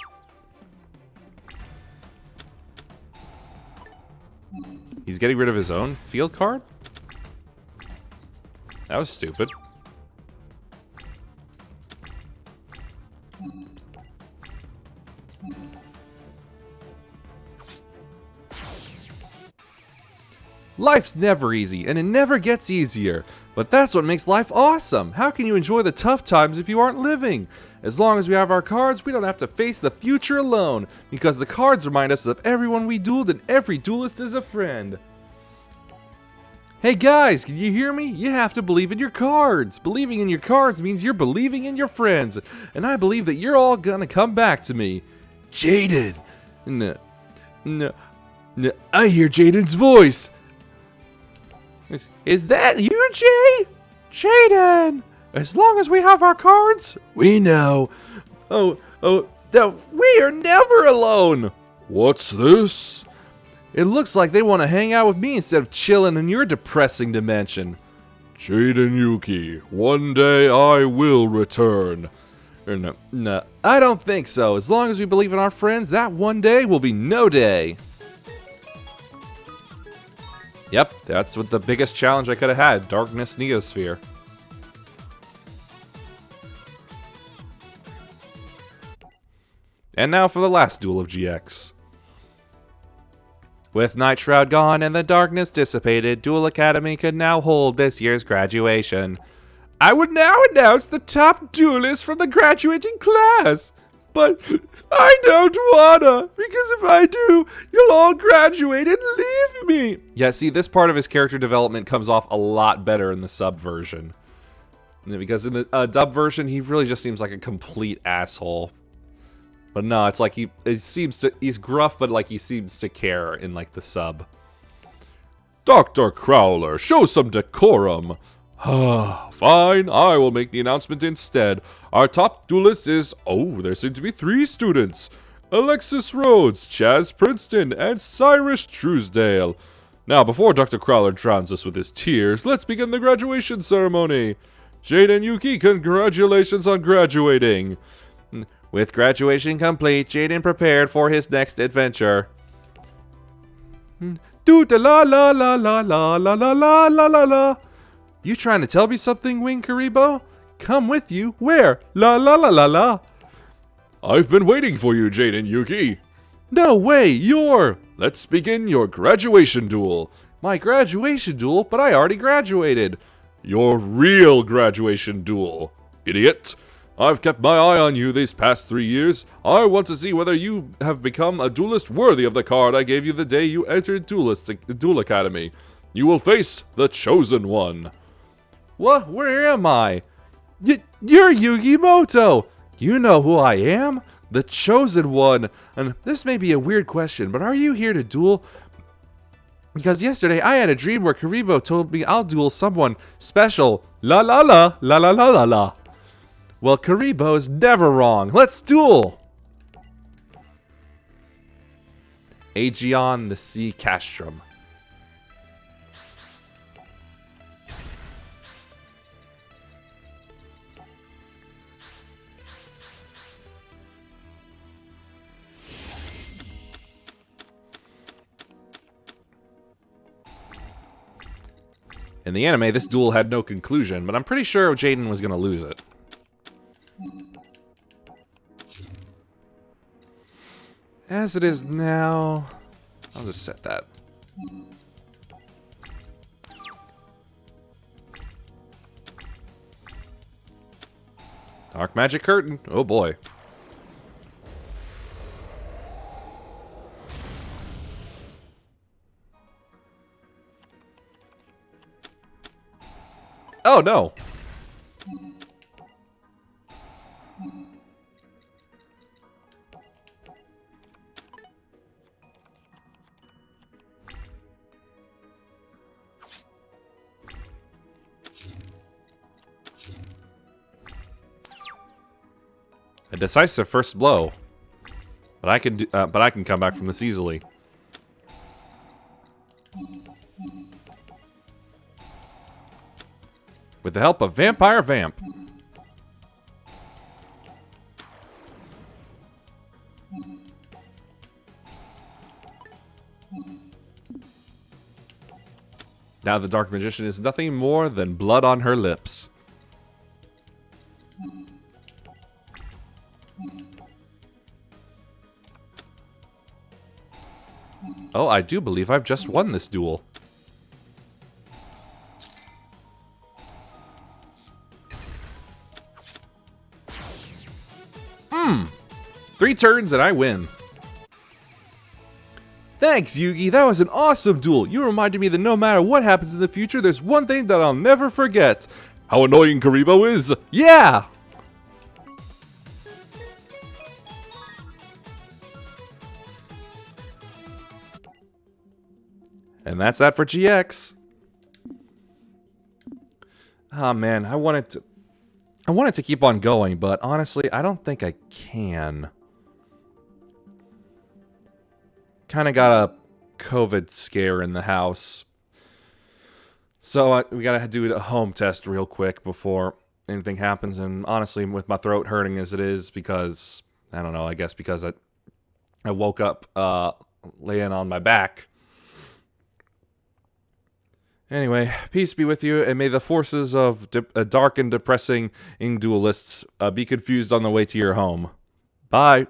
getting rid of his own field card? That was stupid. Life's never easy, and it never gets easier. But that's what makes life awesome. How can you enjoy the tough times if you aren't living? As long as we have our cards, we don't have to face the future alone, because the cards remind us of everyone we dueled, and every duelist is a friend. Hey guys, can you hear me? You have to believe in your cards. Believing in your cards means you're believing in your friends, and I believe that you're all gonna come back to me. Jaden! No, I hear Jaden's voice. Is that you, Jay? Jaden! As long as we have our cards, we know. Oh, no, we are never alone. What's this? It looks like they want to hang out with me instead of chilling in your depressing dimension. Jaden Yuki, one day I will return. No, I don't think so. As long as we believe in our friends, that one day will be no day. Yep, that's what the biggest challenge I could have had. Darkness Neosphere. And now for the last duel of GX. With Night Shroud gone and the darkness dissipated, Duel Academy can now hold this year's graduation. I would now announce the top duelist from the graduating class. But I don't wanna, because if I do, you'll all graduate and leave me. Yeah, see, this part of his character development comes off a lot better in the sub version. Because in the dub version, he really just seems like a complete asshole. But no, it's like he's gruff, but like he seems to care in like the sub. Dr. Crowler, show some decorum. Fine, I will make the announcement instead. Our top duelist is, there seem to be 3 students. Alexis Rhodes, Chaz Princeton, and Cyrus Truesdale. Now, before Dr. Crowler drowns us with his tears, let's begin the graduation ceremony. Jaden Yuki, congratulations on graduating. With graduation complete, Jaden prepared for his next adventure. Do-da-la-la-la-la-la-la-la-la-la-la. You trying to tell me something, Wing Karibo? Come with you? Where? La-la-la-la-la. I've been waiting for you, Jaden Yuki. No way, you're... Let's begin your graduation duel. My graduation duel? But I already graduated. Your real graduation duel, idiot. I've kept my eye on you these past 3 years. I want to see whether you have become a duelist worthy of the card I gave you the day you entered Duel Academy. You will face the Chosen One. What? Where am I? You're Yugi Moto! You know who I am? The Chosen One. And this may be a weird question, but are you here to duel? Because yesterday I had a dream where Karibo told me I'll duel someone special. La la la, la la la la la. Well, Karibo's never wrong. Let's duel! Aegeon the Sea Castrum. In the anime, this duel had no conclusion, but I'm pretty sure Jaden was going to lose it. As it is now, I'll just set that. Dark Magic Curtain. Oh boy. Oh no. A decisive first blow, but I can come back from this easily. With the help of Vampire Vamp. Now the Dark Magician is nothing more than blood on her lips. Oh, I do believe I've just won this duel. Hmm. 3 turns and I win. Thanks, Yugi. That was an awesome duel. You reminded me that no matter what happens in the future, there's one thing that I'll never forget. How annoying Karibo is. Yeah! And that's that for GX. Ah, man, I wanted to keep on going, but honestly, I don't think I can. Kind of got a COVID scare in the house. So we gotta do a home test real quick before anything happens. And honestly, with my throat hurting as it is, because, I don't know, I guess because I woke up laying on my back. Anyway, peace be with you, and may the forces of dark and depressing duelists be confused on the way to your home. Bye.